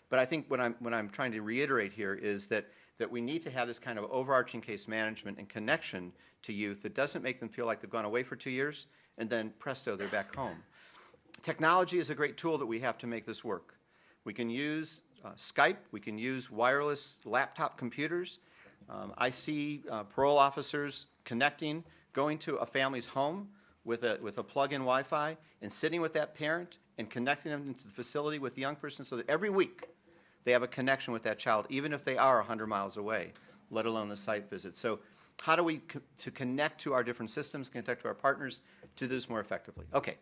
But I think what I'm trying to reiterate here is that we need to have this kind of overarching case management and connection to youth that doesn't make them feel like they've gone away for 2 years and then presto, they're back home. Technology is a great tool that we have to make this work. We can use Skype, we can use wireless laptop computers. I see parole officers connecting, going to a family's home with a plug-in Wi-Fi and sitting with that parent and connecting them into the facility with the young person so that every week they have a connection with that child, even if they are 100 miles away, let alone the site visit. So how do we to connect to our different systems, connect to our partners to do this more effectively? Okay.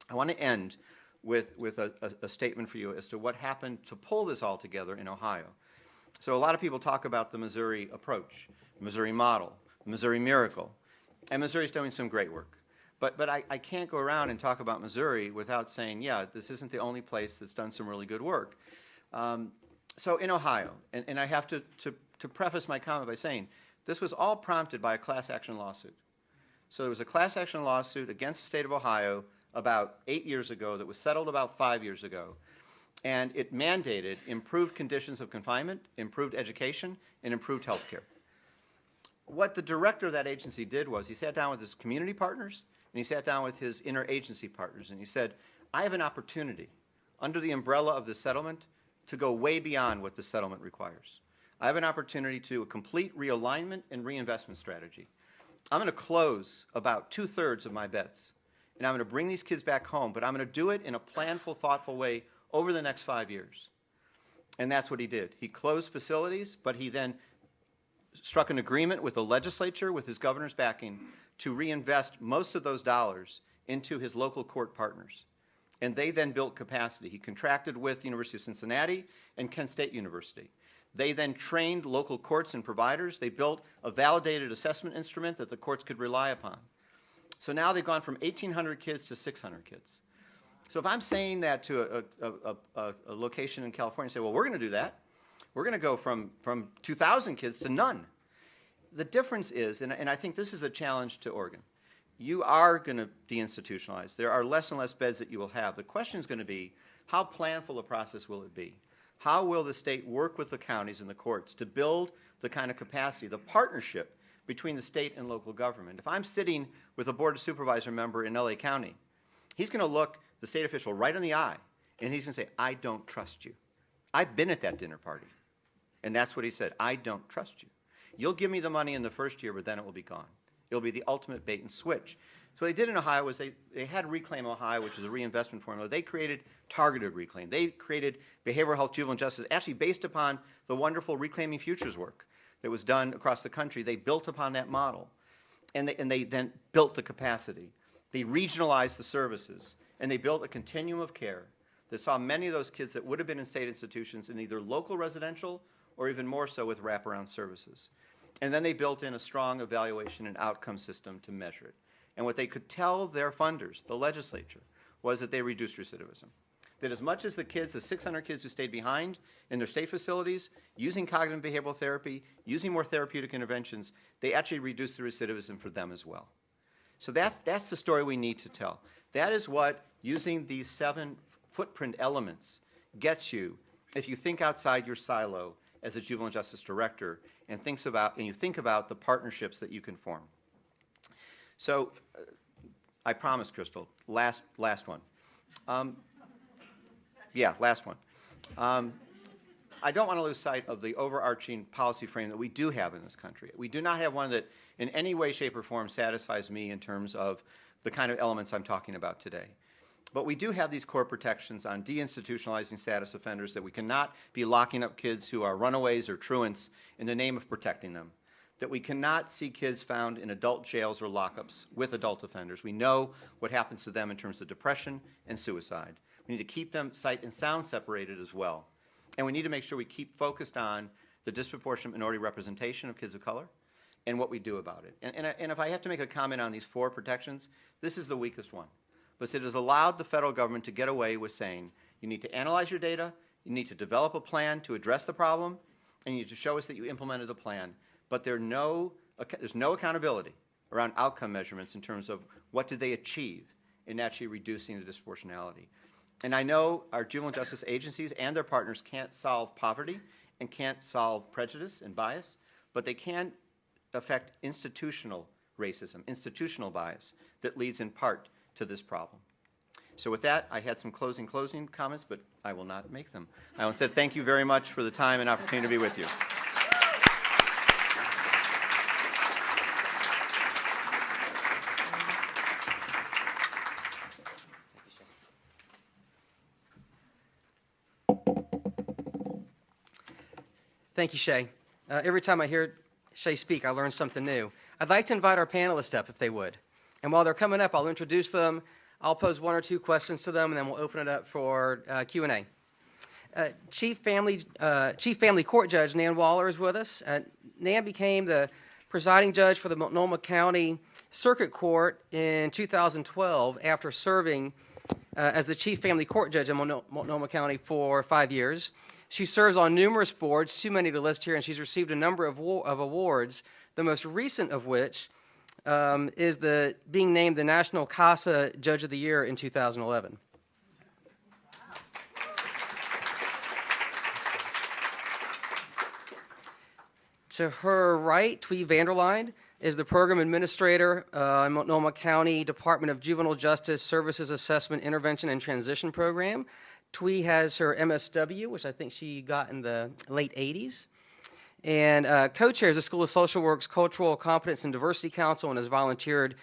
I want to end with a statement for you as to what happened to pull this all together in Ohio. So a lot of people talk about the Missouri approach, the Missouri model, the Missouri miracle, and Missouri's doing some great work. But I can't go around and talk about Missouri without saying, yeah, this isn't the only place that's done some really good work. So in Ohio, and I have to preface my comment by saying, this was all prompted by a class action lawsuit. So there was a class action lawsuit against the state of Ohio about 8 years ago that was settled about 5 years ago. And it mandated improved conditions of confinement, improved education, and improved health care. what the director of that agency did was he sat down with his community partners and he sat down with his interagency partners and he said, I have an opportunity under the umbrella of this settlement to go way beyond what the settlement requires. I have an opportunity to do a complete realignment and reinvestment strategy. I'm going to close about 2/3 of my beds, and I'm going to bring these kids back home, but I'm going to do it in a planful, thoughtful way over the next 5 years. And that's what he did. He closed facilities, but he then struck an agreement with the legislature, with his governor's backing, to reinvest most of those dollars into his local court partners. And they then built capacity. He contracted with the University of Cincinnati and Kent State University. They then trained local courts and providers. They built a validated assessment instrument that the courts could rely upon. So now they've gone from 1,800 kids to 600 kids. So if I'm saying that to a location in California and say, well, we're going to do that. We're going to go from 2,000 kids to none. The difference is, and I think this is a challenge to Oregon, you are going to deinstitutionalize. There are less and less beds that you will have. The question is going to be, how planful a process will it be? How will the state work with the counties and the courts to build the kind of capacity, the partnership between the state and local government? If I'm sitting with a Board of Supervisor member in LA County, he's going to look the state official right in the eye, and he's going to say, I don't trust you. I've been at that dinner party. And that's what he said, I don't trust you. You'll give me the money in the first year, but then it will be gone. It'll be the ultimate bait and switch. So what they did in Ohio was they had Reclaim Ohio, which is a reinvestment formula. They created targeted reclaim. They created behavioral health, juvenile justice, actually based upon the wonderful Reclaiming Futures work that was done across the country. They built upon that model, and they then built the capacity. They regionalized the services, and they built a continuum of care that saw many of those kids that would have been in state institutions in either local residential or even more so with wraparound services. And then they built in a strong evaluation and outcome system to measure it. And what they could tell their funders, the legislature, was that they reduced recidivism. That as much as the 600 kids who stayed behind in their state facilities, using cognitive behavioral therapy, using more therapeutic interventions, they actually reduced the recidivism for them as well. So that's the story we need to tell. That is what using these 7 footprint elements gets you if you think outside your silo as a juvenile justice director and you think about the partnerships that you can form. So I promise, Crystal, last one. Yeah, last one. I don't want to lose sight of the overarching policy frame that we do have in this country. We do not have one that in any way, shape, or form satisfies me in terms of the kind of elements I'm talking about today. But we do have these core protections on deinstitutionalizing status offenders, that we cannot be locking up kids who are runaways or truants in the name of protecting them, that we cannot see kids found in adult jails or lockups with adult offenders. We know what happens to them in terms of depression and suicide. We need to keep them sight and sound separated as well. And we need to make sure we keep focused on the disproportionate minority representation of kids of color and what we do about it. And if I have to make a comment on these 4 protections, this is the weakest one. But it has allowed the federal government to get away with saying, you need to analyze your data, you need to develop a plan to address the problem, and you need to show us that you implemented the plan. But there's no accountability around outcome measurements in terms of what did they achieve in actually reducing the disproportionality. And I know our juvenile justice agencies and their partners can't solve poverty and can't solve prejudice and bias, but they can affect institutional racism, institutional bias that leads in part to this problem. So with that, I had some closing comments, but I will not make them. I want to say thank you very much for the time and opportunity to be with you. Thank you, Shay. Every time I hear Shay speak, I learn something new. I'd like to invite our panelists up, if they would. And while they're coming up, I'll introduce them. I'll pose 1 or 2 questions to them, and then we'll open it up for Q&A. Chief Family Court Judge Nan Waller is with us. Nan became the presiding judge for the Multnomah County Circuit Court in 2012 after serving as the Chief Family Court Judge in Multnomah County for 5 years. She serves on numerous boards, too many to list here, and she's received a number of awards, the most recent of which is being named the National CASA Judge of the Year in 2011. To her right, Twee Vanderline is the program administrator in Multnomah County Department of Juvenile Justice Services Assessment Intervention and Transition Program. Twee has her MSW, which I think she got in the late 80s, and co-chairs the School of Social Work's Cultural Competence and Diversity Council and has volunteered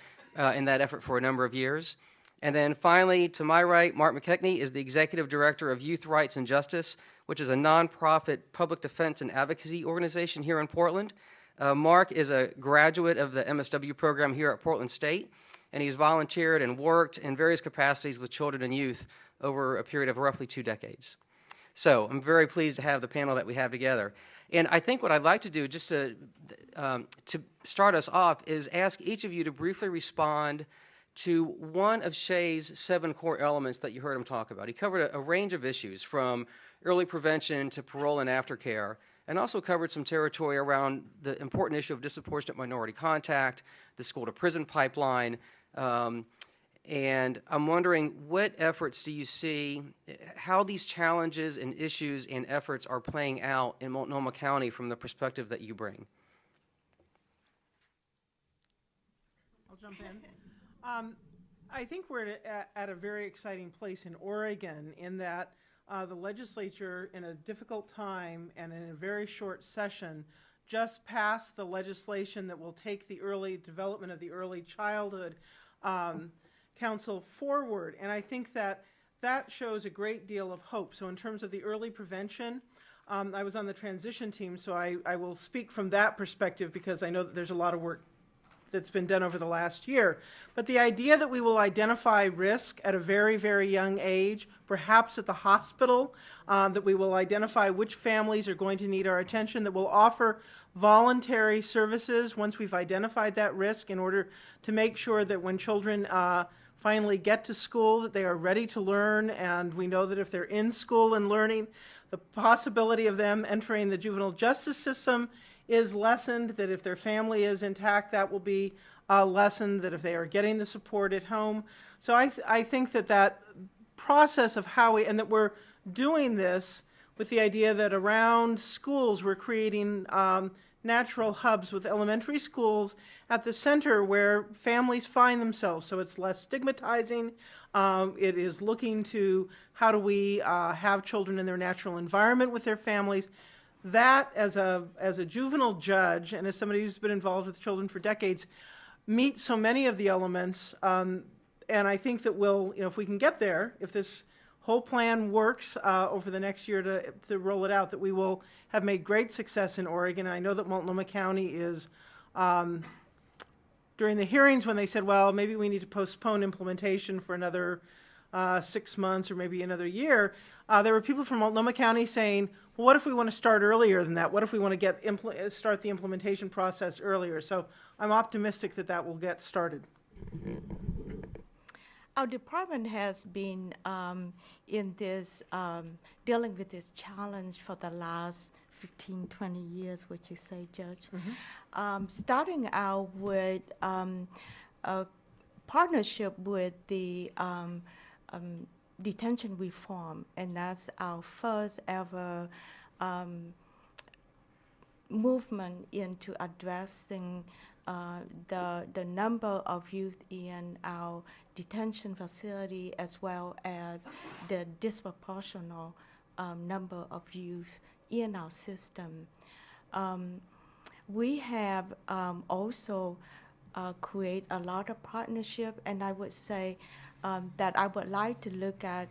in that effort for a number of years. And then finally, to my right, Mark McKechnie is the Executive Director of Youth Rights and Justice, which is a nonprofit public defense and advocacy organization here in Portland. Mark is a graduate of the MSW program here at Portland State, and he's volunteered and worked in various capacities with children and youth over a period of roughly 2 decades. So I'm very pleased to have the panel that we have together. And I think what I'd like to do, just to start us off, is ask each of you to briefly respond to one of Shay's 7 core elements that you heard him talk about. He covered a range of issues, from early prevention to parole and aftercare, and also covered some territory around the important issue of disproportionate minority contact, the school-to-prison pipeline, and I'm wondering, what efforts do you see, how these challenges and issues and efforts are playing out in Multnomah County from the perspective that you bring? I'll jump in. I think we're at a very exciting place in Oregon in that the legislature, in a difficult time and in a very short session, just passed the legislation that will take the early development of the early childhood council forward. And I think that that shows a great deal of hope. So in terms of the early prevention, I was on the transition team, so I will speak from that perspective because I know that there's a lot of work that's been done over the last year. But the idea that we will identify risk at a very, very young age, perhaps at the hospital, that we will identify which families are going to need our attention, that we'll offer voluntary services once we've identified that risk in order to make sure that when children finally get to school that they are ready to learn, and we know that if they're in school and learning, the possibility of them entering the juvenile justice system is lessened, that if their family is intact, that will be lessened, that if they are getting the support at home. So I think that that process of how we, and that we're doing this with the idea that around schools we're creating natural hubs with elementary schools at the center where families find themselves. So it's less stigmatizing. It is looking to how do we have children in their natural environment with their families. That, as a juvenile judge and as somebody who's been involved with children for decades, meets so many of the elements. And I think that we'll, if we can get there, if this whole plan works over the next year to roll it out, that we will have made great success in Oregon. I know that Multnomah County is, during the hearings when they said, well, maybe we need to postpone implementation for another 6 months or maybe another year, there were people from Multnomah County saying, well, what if we want to start earlier than that? What if we want to start the implementation process earlier? So I'm optimistic that that will get started. Our department has been in this, dealing with this challenge for the last 15, 20 years, would you say, Judge? Mm-hmm. Starting out with a partnership with the detention reform, and that's our first ever movement into addressing the number of youth in our detention facility, as well as the disproportional number of youth in our system. We have also create a lot of partnership, and I would say that I would like to look at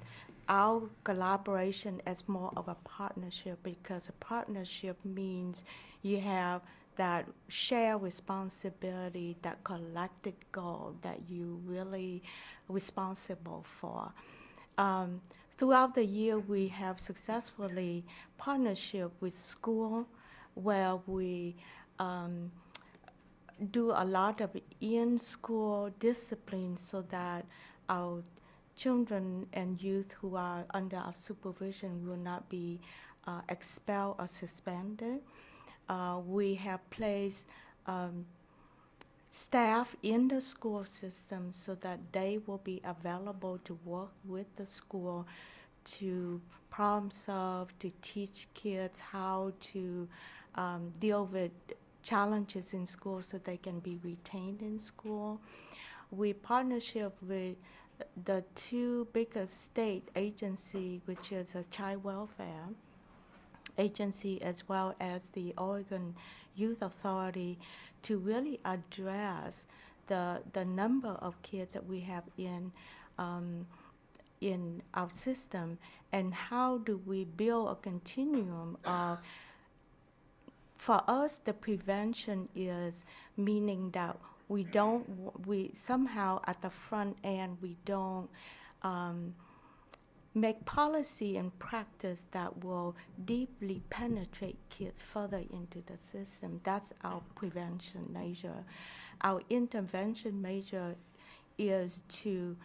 our collaboration as more of a partnership, because a partnership means you have that shared responsibility, that collective goal that you really responsible for. Throughout the year, we have successfully partnership with school, where we do a lot of in-school discipline so that our children and youth who are under our supervision will not be expelled or suspended. We have placed staff in the school system so that they will be available to work with the school to problem solve, to teach kids how to deal with challenges in school so they can be retained in school. We partnership with the two biggest state agency, which is a child welfare agency as well as the Oregon Youth Authority, to really address the number of kids that we have in our system, and how do we build a continuum of, for us, the prevention is meaning that we somehow at the front end, we don't make policy and practice that will deeply penetrate kids further into the system. That's our prevention measure. Our intervention measure is to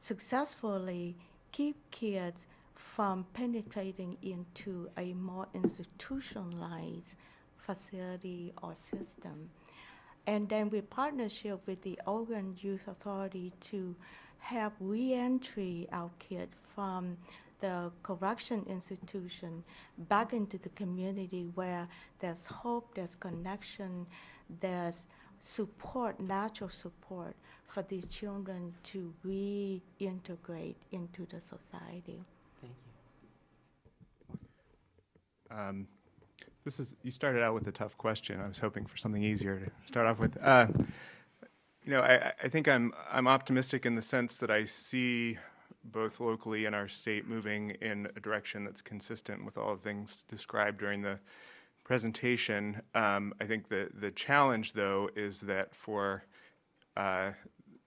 successfully keep kids from penetrating into a more institutionalized facility or system. And then we partnership with the Oregon Youth Authority to help re-entry our kids from the correction institution back into the community where there's hope, there's connection, there's support, natural support for these children to reintegrate into the society. Thank you. You started out with a tough question. I was hoping for something easier to start off with. I think I'm optimistic in the sense that I see both locally and our state moving in a direction that's consistent with all the things described during the presentation. I think the challenge, though, is that for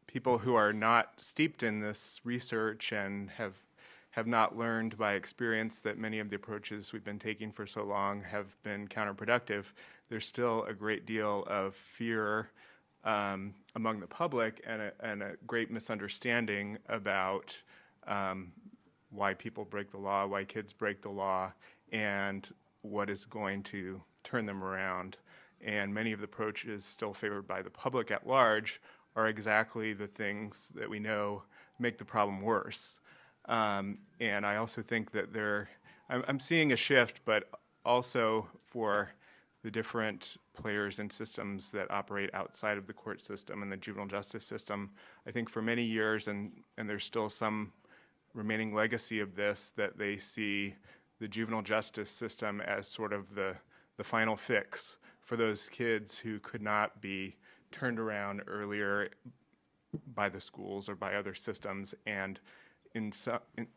people who are not steeped in this research and have not learned by experience that many of the approaches we've been taking for so long have been counterproductive, there's still a great deal of fear among the public and a great misunderstanding about why people break the law, why kids break the law, and what is going to turn them around. And many of the approaches still favored by the public at large are exactly the things that we know make the problem worse. And I also think that I'm seeing a shift, but also for the different players and systems that operate outside of the court system and the juvenile justice system. I think for many years, and there's still some remaining legacy of this, that they see the juvenile justice system as sort of the final fix for those kids who could not be turned around earlier by the schools or by other systems. And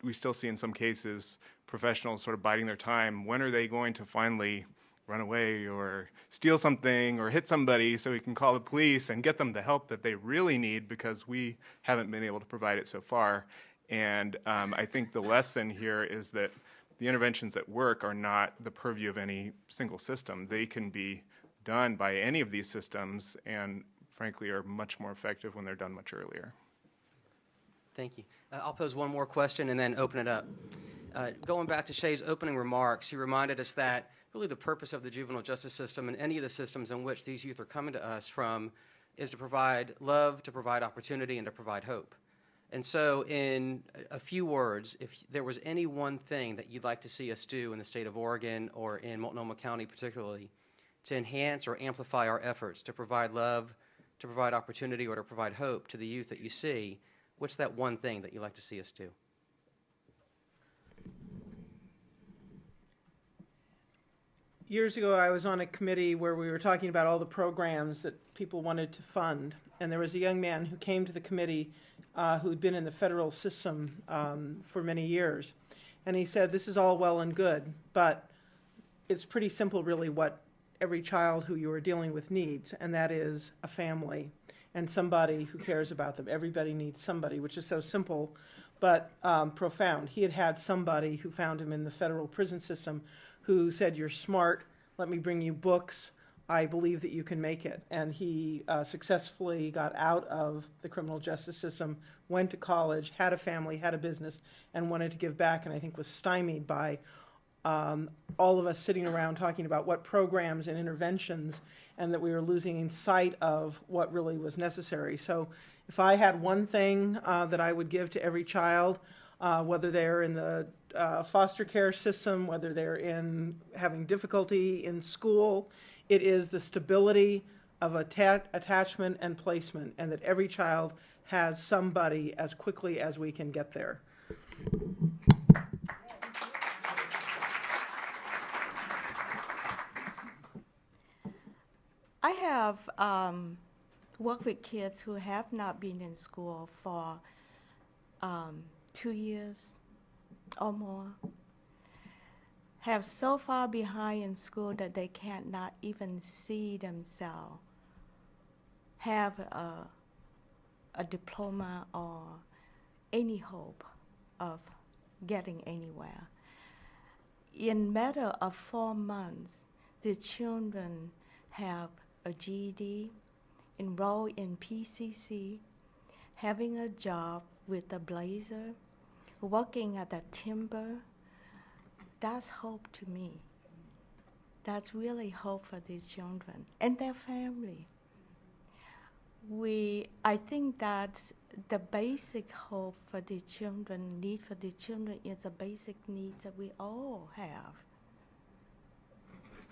we still see in some cases professionals sort of biding their time. When are they going to finally run away or steal something or hit somebody so we can call the police and get them the help that they really need, because we haven't been able to provide it so far. And I think the lesson here is that the interventions that work are not the purview of any single system. They can be done by any of these systems and, frankly, are much more effective when they're done much earlier. Thank you. I'll pose one more question and then open it up. Going back to Shay's opening remarks, he reminded us that really the purpose of the juvenile justice system and any of the systems in which these youth are coming to us from is to provide love, to provide opportunity, and to provide hope. And so in a few words, if there was any one thing that you'd like to see us do in the state of Oregon or in Multnomah County particularly to enhance or amplify our efforts to provide love, to provide opportunity, or to provide hope to the youth that you see, what's that one thing that you'd like to see us do? Years ago, I was on a committee where we were talking about all the programs that people wanted to fund, and there was a young man who came to the committee who'd been in the federal system for many years, and he said, this is all well and good, but it's pretty simple really what every child who you are dealing with needs, and that is a family and somebody who cares about them. Everybody needs somebody, which is so simple but profound. He had had somebody who found him in the federal prison system who said, you're smart, let me bring you books, I believe that you can make it. And he successfully got out of the criminal justice system, went to college, had a family, had a business, and wanted to give back, and I think was stymied by all of us sitting around talking about what programs and interventions, and that we were losing sight of what really was necessary. So if I had one thing that I would give to every child, whether they're in the foster care system, whether they're in having difficulty in school, It is the stability of attachment and placement, and that every child has somebody as quickly as we can get there. I have worked with kids who have not been in school for 2 years or more, have so far behind in school that they cannot even see themselves have a diploma or any hope of getting anywhere. In matter of 4 months, the children have a GED, enroll in PCC, having a job with a blazer, working at a timber. That's hope to me. That's really hope for these children and their family. I think that the basic hope for the children, need for the children is a basic need that we all have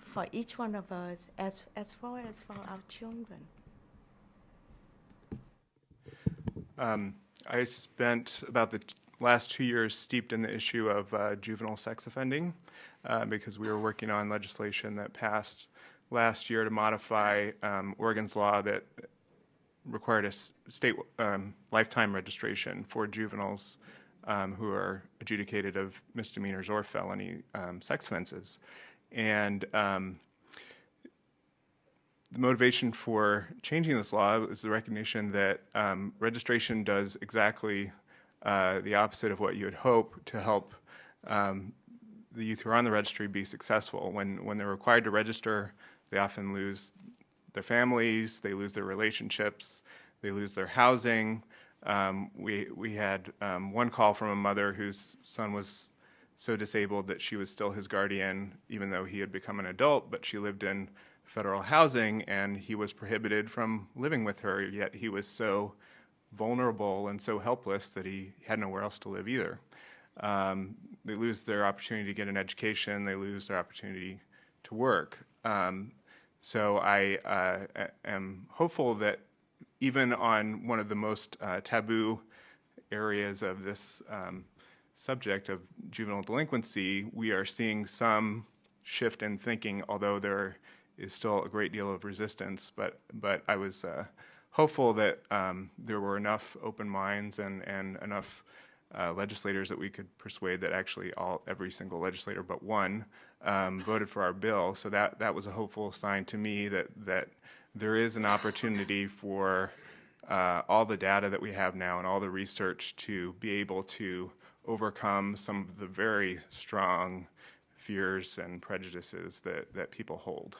for each one of us as far as for our children. I spent about the last 2 years steeped in the issue of juvenile sex offending because we were working on legislation that passed last year to modify Oregon's law that required a state lifetime registration for juveniles who are adjudicated of misdemeanors or felony sex offenses. And the motivation for changing this law is the recognition that registration does exactly the opposite of what you would hope to help the youth who are on the registry be successful. When they're required to register, they often lose their families, they lose their relationships, they lose their housing. We had one call from a mother whose son was so disabled that she was still his guardian, even though he had become an adult, but she lived in federal housing and he was prohibited from living with her, yet he was so vulnerable and so helpless that he had nowhere else to live either. They lose their opportunity to get an education, they lose their opportunity to work. So I am hopeful that even on one of the most taboo areas of this subject of juvenile delinquency, we are seeing some shift in thinking, although there is still a great deal of resistance. But I was hopeful that there were enough open minds and enough legislators that we could persuade that actually every single legislator but one voted for our bill. So that was a hopeful sign to me that there is an opportunity for all the data that we have now and all the research to be able to overcome some of the very strong fears and prejudices that people hold.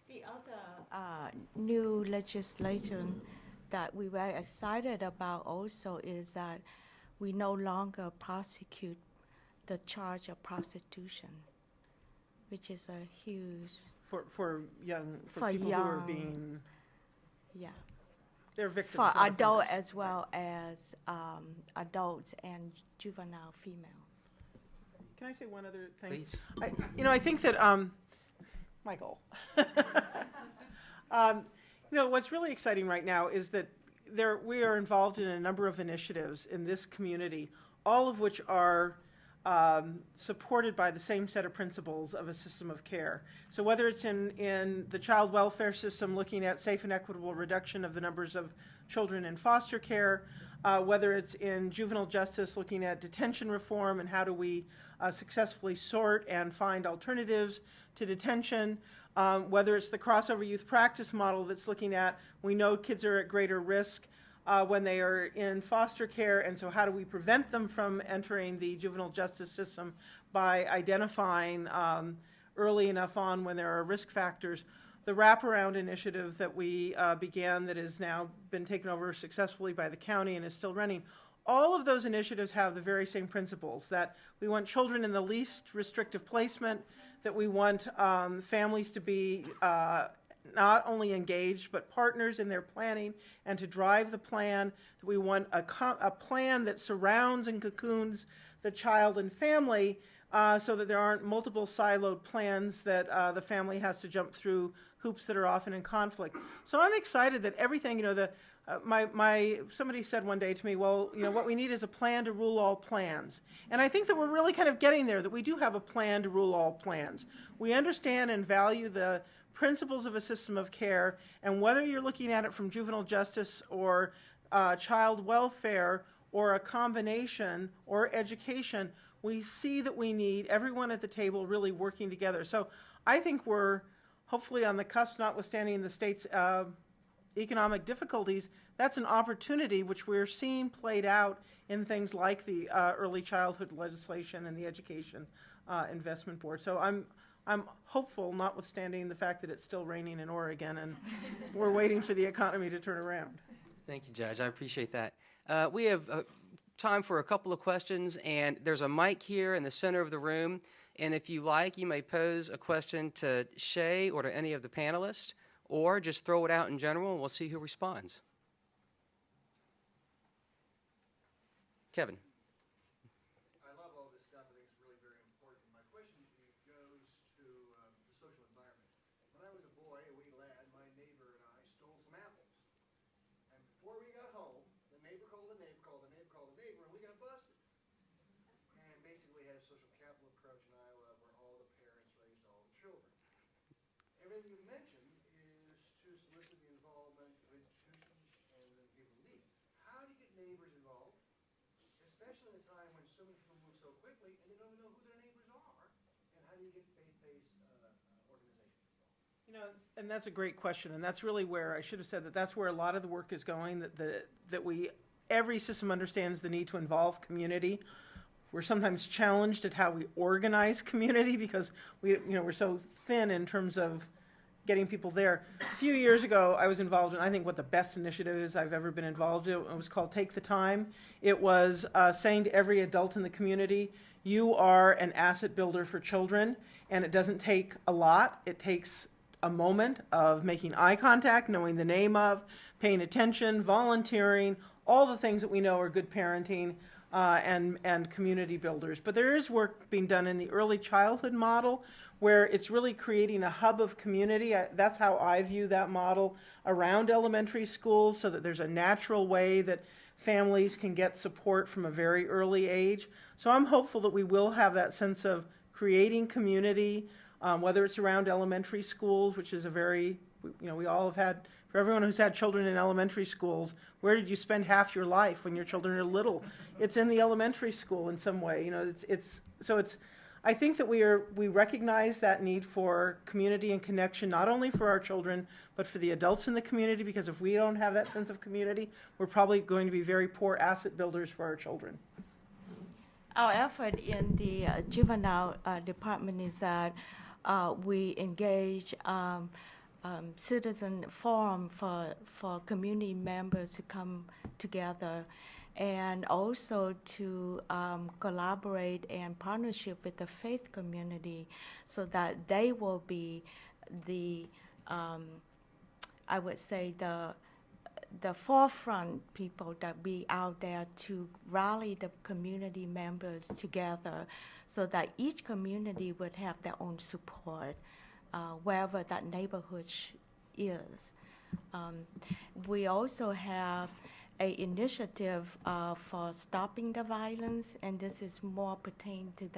The other new legislation that we were excited about also is that we no longer prosecute the charge of prostitution, which is a huge... For people who are being... Yeah. They're victims. For not adult offenders. as well as adults and juvenile females. Can I say one other thing? Please. I think that, Michael, what's really exciting right now is that we are involved in a number of initiatives in this community, all of which are supported by the same set of principles of a system of care. So whether it's in the child welfare system looking at safe and equitable reduction of the numbers of children in foster care, whether it's in juvenile justice looking at detention reform and how do we successfully sort and find alternatives to detention, whether it's the crossover youth practice model that's looking at, we know kids are at greater risk when they are in foster care, and so how do we prevent them from entering the juvenile justice system by identifying early enough on when there are risk factors. The wraparound initiative that we began that has now been taken over successfully by the county and is still running, all of those initiatives have the very same principles, that we want children in the least restrictive placement, that we want families to be not only engaged but partners in their planning and to drive the plan, that we want a plan that surrounds and cocoons the child and family so that there aren't multiple siloed plans that the family has to jump through hoops that are often in conflict. So I'm excited that everything, somebody said one day to me, well, what we need is a plan to rule all plans. And I think that we're really kind of getting there, that we do have a plan to rule all plans. We understand and value the principles of a system of care, and whether you're looking at it from juvenile justice or child welfare or a combination or education, we see that we need everyone at the table really working together. So I think we're hopefully on the cusp, notwithstanding the state's economic difficulties. That's an opportunity which we're seeing played out in things like the early childhood legislation and the education investment board. So I'm hopeful, notwithstanding the fact that it's still raining in Oregon and we're waiting for the economy to turn around. Thank you, Judge. I appreciate that. We have time for a couple of questions, and there's a mic here in the center of the room. And if you like, you may pose a question to Shay or to any of the panelists, or just throw it out in general, and we'll see who responds. Kevin. I love all this stuff. I think it's really very important. My question goes to the social environment. When I was a boy, a wee lad, my neighbor and I stole some apples. And before we got home, the neighbor called the neighbor, called the neighbor, called the neighbor, and we got busted. And basically we had a social capital approach in Iowa where all the parents raised all the children. Everything you mentioned is to solicit the involvement of institutions and the people who need it. How do you get neighbors involved? Especially in a time when so many people move so quickly and they don't even know who their neighbors are. And how do you get faith-based organizations involved? And that's a great question, and that's really where I should have said that's where a lot of the work is going. Every system understands the need to involve community. We're sometimes challenged at how we organize community because we're so thin in terms of getting people there. A few years ago, I was involved in, I think, what the best initiative is I've ever been involved in. It was called Take the Time. It was saying to every adult in the community, you are an asset builder for children, and it doesn't take a lot. It takes a moment of making eye contact, knowing the name of, paying attention, volunteering, all the things that we know are good parenting and community builders. But there is work being done in the early childhood model where it's really creating a hub of community. That's how I view that model around elementary schools, so that there's a natural way that families can get support from a very early age. So I'm hopeful that we will have that sense of creating community, whether it's around elementary schools, which is a very, we all have had, for everyone who's had children in elementary schools, where did you spend half your life when your children are little? It's in the elementary school in some way. I think that we recognize that need for community and connection, not only for our children, but for the adults in the community, because if we don't have that sense of community, we're probably going to be very poor asset builders for our children. Our effort in the juvenile department is that we engage citizen forum for community members to come together, and also to collaborate and partnership with the faith community so that they will be the, I would say, the forefront people that be out there to rally the community members together so that each community would have their own support wherever that neighborhood is. We also have an initiative for stopping the violence, and this is more pertain to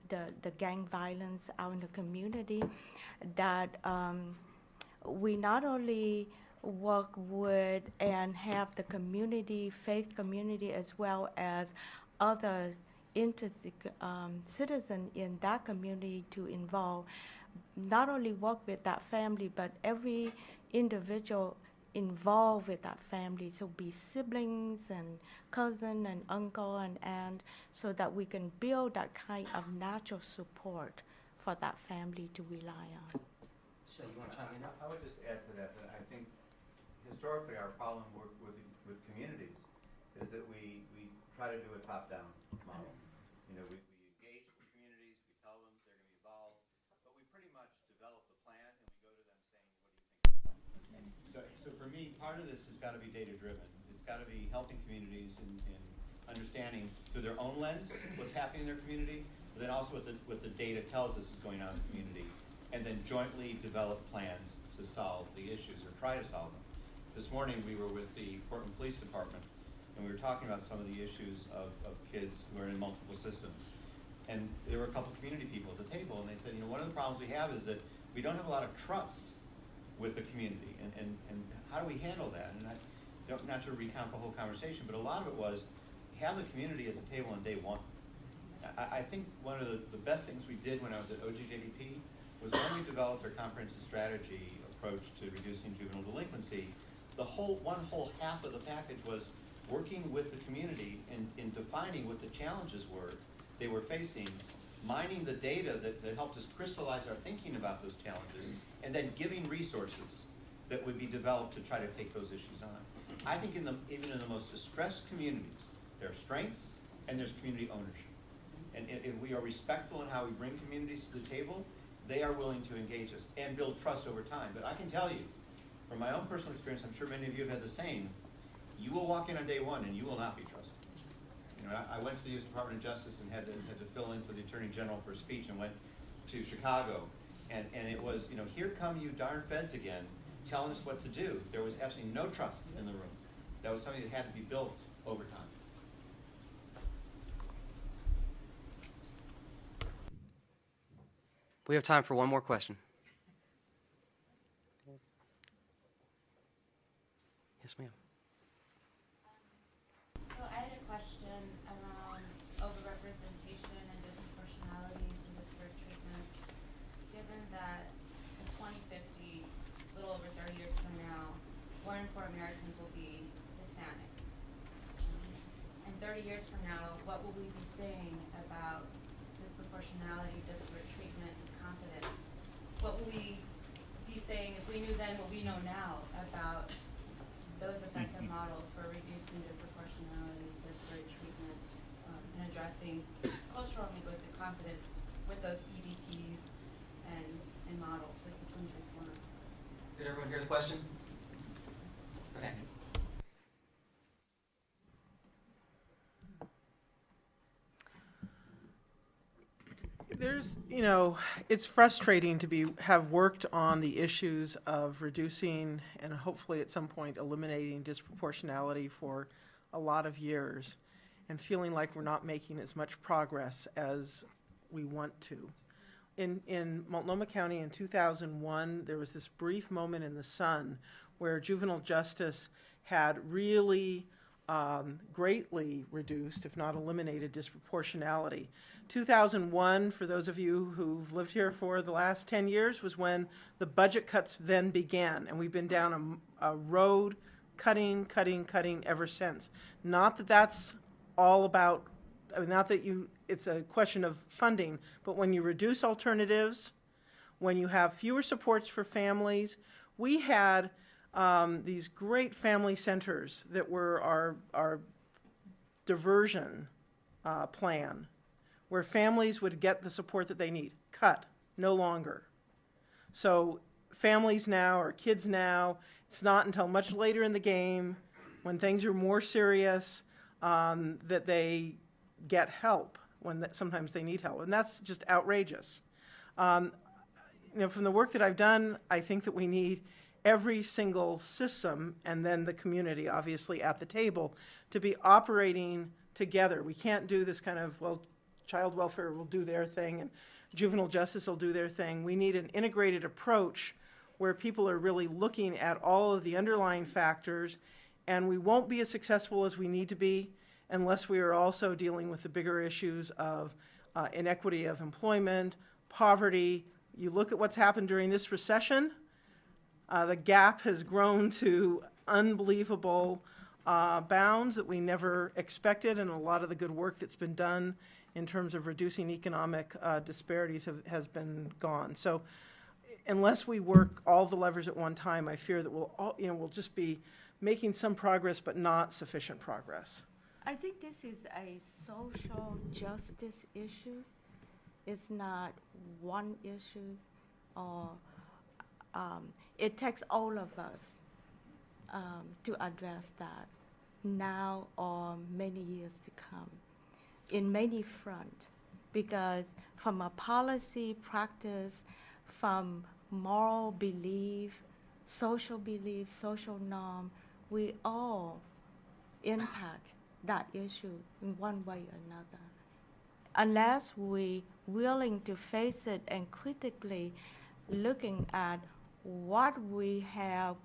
the gang violence out in the community, that we not only work with and have the community, faith community, as well as other interested citizens in that community to involve, not only work with that family, but every individual involved with that family, so be siblings and cousin and uncle and aunt, so that we can build that kind of natural support for that family to rely on. So you want to chime in? I would just add to that I think historically our problem with communities is that we try to do a top-down model. We engage the communities, we tell them they're going to be involved, but we pretty much develop the plan and we go to them saying, what do you think of the plan? So for me, part of this has got to be data-driven. It's got to be helping communities in understanding through their own lens what's happening in their community, but but then also what the data tells us is going on in the community, and then jointly develop plans to solve the issues or try to solve them. This morning we were with the Portland Police Department, and we were talking about some of the issues of kids who are in multiple systems. And there were a couple community people at the table, and they said, you know, one of the problems we have is that we don't have a lot of trust with the community, and how do we handle that? And I don't, not to recount the whole conversation, but a lot of it was have the community at the table on day one. I think one of the best things we did when I was at OGJDP was when we developed our comprehensive strategy approach to reducing juvenile delinquency. One whole half of the package was working with the community in defining what the challenges were they were facing, mining the data that helped us crystallize our thinking about those challenges, and then giving resources that would be developed to try to take those issues on. I think even in the most distressed communities, there are strengths and there's community ownership. And if we are respectful in how we bring communities to the table, they are willing to engage us and build trust over time. But I can tell you, from my own personal experience, I'm sure many of you have had the same, you will walk in on day one and you will not be trusted. You know, I went to the U.S. Department of Justice and had to fill in for the Attorney General for a speech, and went to Chicago, and it was, you know, here come you darn feds again, telling us what to do. There was absolutely no trust in the room. That was something that had to be built over time. We have time for one more question. Yes, ma'am. So I had a question around overrepresentation and disproportionalities and disparate treatment. Given that in 2050, a little over 30 years from now, 1 in 4 Americans will be Hispanic. And 30 years from now, what will we be saying about disproportionality, disparate treatment, and competence? What will we be saying if we knew then what we know now about those effective models for reducing disproportionality, disparate treatment, and addressing cultural and linguistic competence with those EDPs and models for systems reform? Did everyone hear the question? Okay. There's, you know, it's frustrating to have worked on the issues of reducing and hopefully at some point eliminating disproportionality for a lot of years, and feeling like we're not making as much progress as we want to. In Multnomah County in 2001, there was this brief moment in the sun where juvenile justice had really greatly reduced, if not eliminated, disproportionality. 2001, for those of you who've lived here for the last 10 years, was when the budget cuts then began, and we've been down a road cutting ever since. Not that that's all about, I mean, not that it's a question of funding, but when you reduce alternatives, when you have fewer supports for families, we had these great family centers that were our diversion plan, where families would get the support that they need. Cut, no longer. So families now, or kids now, it's not until much later in the game, when things are more serious, that they get help, when sometimes they need help. And that's just outrageous. You know, from the work that I've done, I think that we need every single system, and then the community, obviously, at the table, to be operating together. We can't do this kind of, well, child welfare will do their thing and juvenile justice will do their thing. We need an integrated approach where people are really looking at all of the underlying factors, and we won't be as successful as we need to be unless we are also dealing with the bigger issues of inequity of employment, poverty. You look at what's happened during this recession, the gap has grown to unbelievable bounds that we never expected, and a lot of the good work that's been done in terms of reducing economic disparities has been gone. So unless we work all the levers at one time, I fear that we'll just be making some progress but not sufficient progress. I think this is a social justice issue. It's not one issue, or it takes all of us to address that now or many years to come in many fronts. because from a policy practice, from moral belief, social norm, we all impact that issue in one way or another. Unless we willing to face it and critically looking at what we have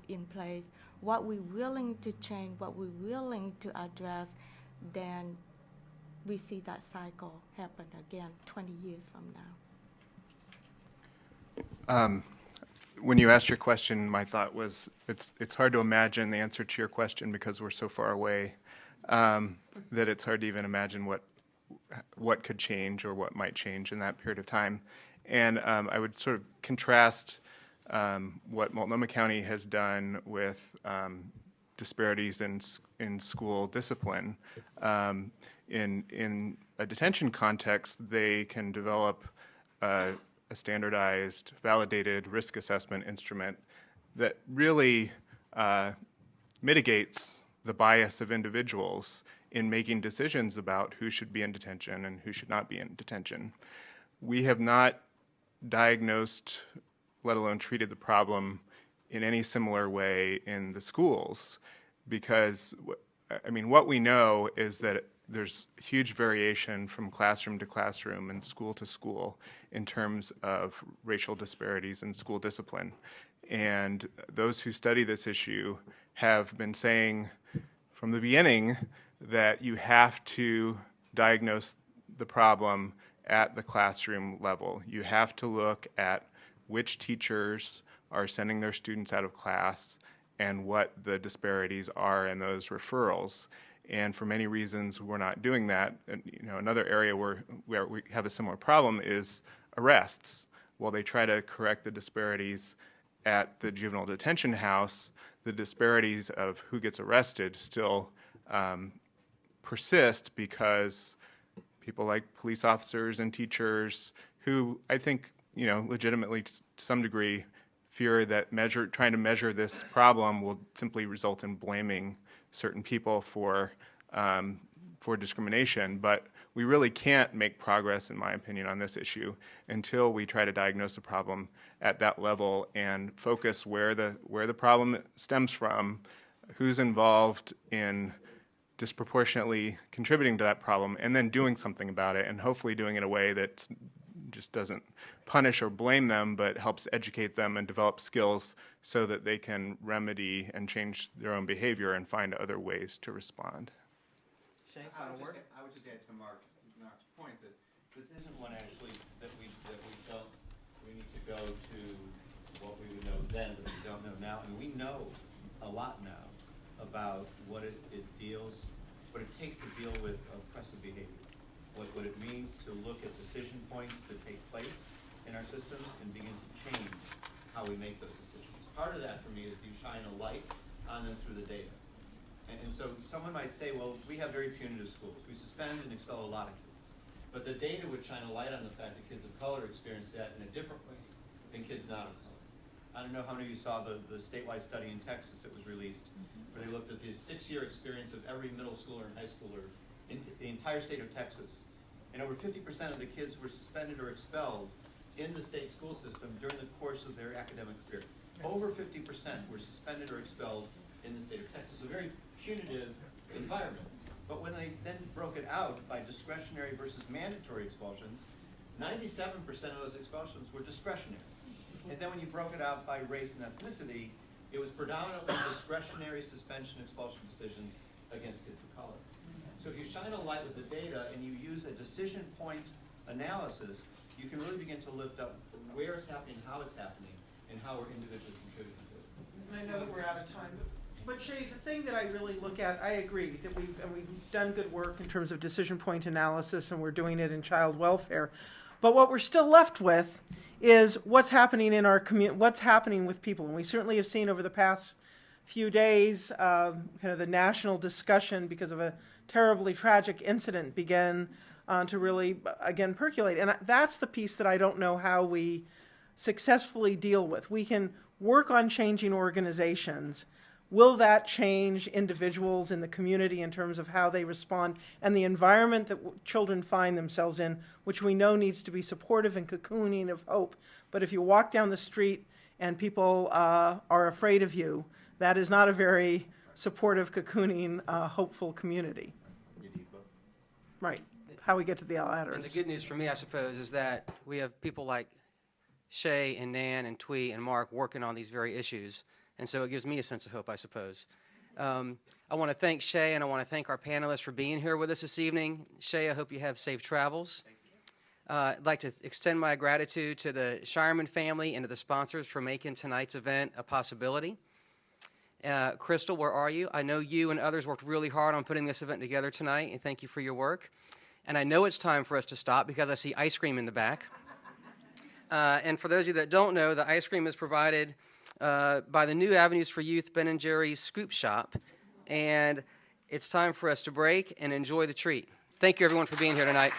in place, what we're willing to change, what we're willing to address, then we see that cycle happen again 20 years from now. When you asked your question, my thought was it's hard to imagine the answer to your question because we're so far away that it's hard to even imagine what could change or what might change in that period of time. And I would sort of contrast what Multnomah County has done with disparities in school discipline. In a detention context, they can develop a standardized, validated risk assessment instrument that really mitigates the bias of individuals in making decisions about who should be in detention and who should not be in detention. We have not diagnosed, let alone treated the problem in any similar way in the schools because, I mean, what we know is that there's huge variation from classroom to classroom and school to school in terms of racial disparities in school discipline. And those who study this issue have been saying from the beginning that you have to diagnose the problem at the classroom level. You have to look at which teachers are sending their students out of class and what the disparities are in those referrals. And for many reasons, we're not doing that. And, you know, another area where we have a similar problem is arrests. While they try to correct the disparities at the juvenile detention house, the disparities of who gets arrested still persist because people like police officers and teachers who I think, you know, legitimately to some degree fear that trying to measure this problem will simply result in blaming certain people for discrimination. But we really can't make progress, in my opinion, on this issue until we try to diagnose the problem at that level and focus where the problem stems from, who's involved in disproportionately contributing to that problem, and then doing something about it, and hopefully doing it in a way that just doesn't punish or blame them, but helps educate them and develop skills so that they can remedy and change their own behavior and find other ways to respond. Shay, I final word? would just add to Mark's point that this isn't one actually that we felt we need to go to what we would know then that we don't know now. I mean, we know a lot now about what it takes to deal with oppressive behavior, what it means to look at decision points that take place in our systems and begin to change how we make those decisions. Part of that for me is you shine a light on them through the data. And so someone might say, well, we have very punitive schools. We suspend and expel a lot of kids. But the data would shine a light on the fact that kids of color experience that in a different way than kids not of color. I don't know how many of you saw the statewide study in Texas that was released, where they looked at the 6-year experience of every middle schooler and high schooler in the entire state of Texas. And over 50% of the kids were suspended or expelled in the state school system during the course of their academic career. Over 50% were suspended or expelled in the state of Texas. A very punitive environment. But when they then broke it out by discretionary versus mandatory expulsions, 97% of those expulsions were discretionary. And then when you broke it out by race and ethnicity, it was predominantly discretionary suspension expulsion decisions against kids of color. So if you shine a light with the data and you use a decision point analysis, you can really begin to lift up where it's happening, how it's happening, and how we're individually contributing to it. And I know that we're out of time, but Shay, the thing that I really look at, I agree that we've done good work in terms of decision point analysis, and we're doing it in child welfare. But what we're still left with is what's happening in our community, what's happening with people. And we certainly have seen over the past few days, kind of the national discussion because of a terribly tragic incident began to really, again, percolate. And that's the piece that I don't know how we successfully deal with. We can work on changing organizations, will that change individuals in the community in terms of how they respond and the environment that children find themselves in, which we know needs to be supportive and cocooning of hope. But if you walk down the street and people are afraid of you, that is not a very supportive, cocooning, hopeful community. Right. How we get to the ladders. And the good news for me, I suppose, is that we have people like Shay and Nan and Twee and Mark working on these very issues. And so it gives me a sense of hope, I suppose. I want to thank Shay and I want to thank our panelists for being here with us this evening. Shay, I hope you have safe travels. I'd like to extend my gratitude to the Shireman family and to the sponsors for making tonight's event a possibility. Crystal, where are you? I know you and others worked really hard on putting this event together tonight, and thank you for your work. And I know it's time for us to stop because I see ice cream in the back. And for those of you that don't know, the ice cream is provided by the New Avenues for Youth Ben & Jerry's Scoop Shop. And it's time for us to break and enjoy the treat. Thank you, everyone, for being here tonight.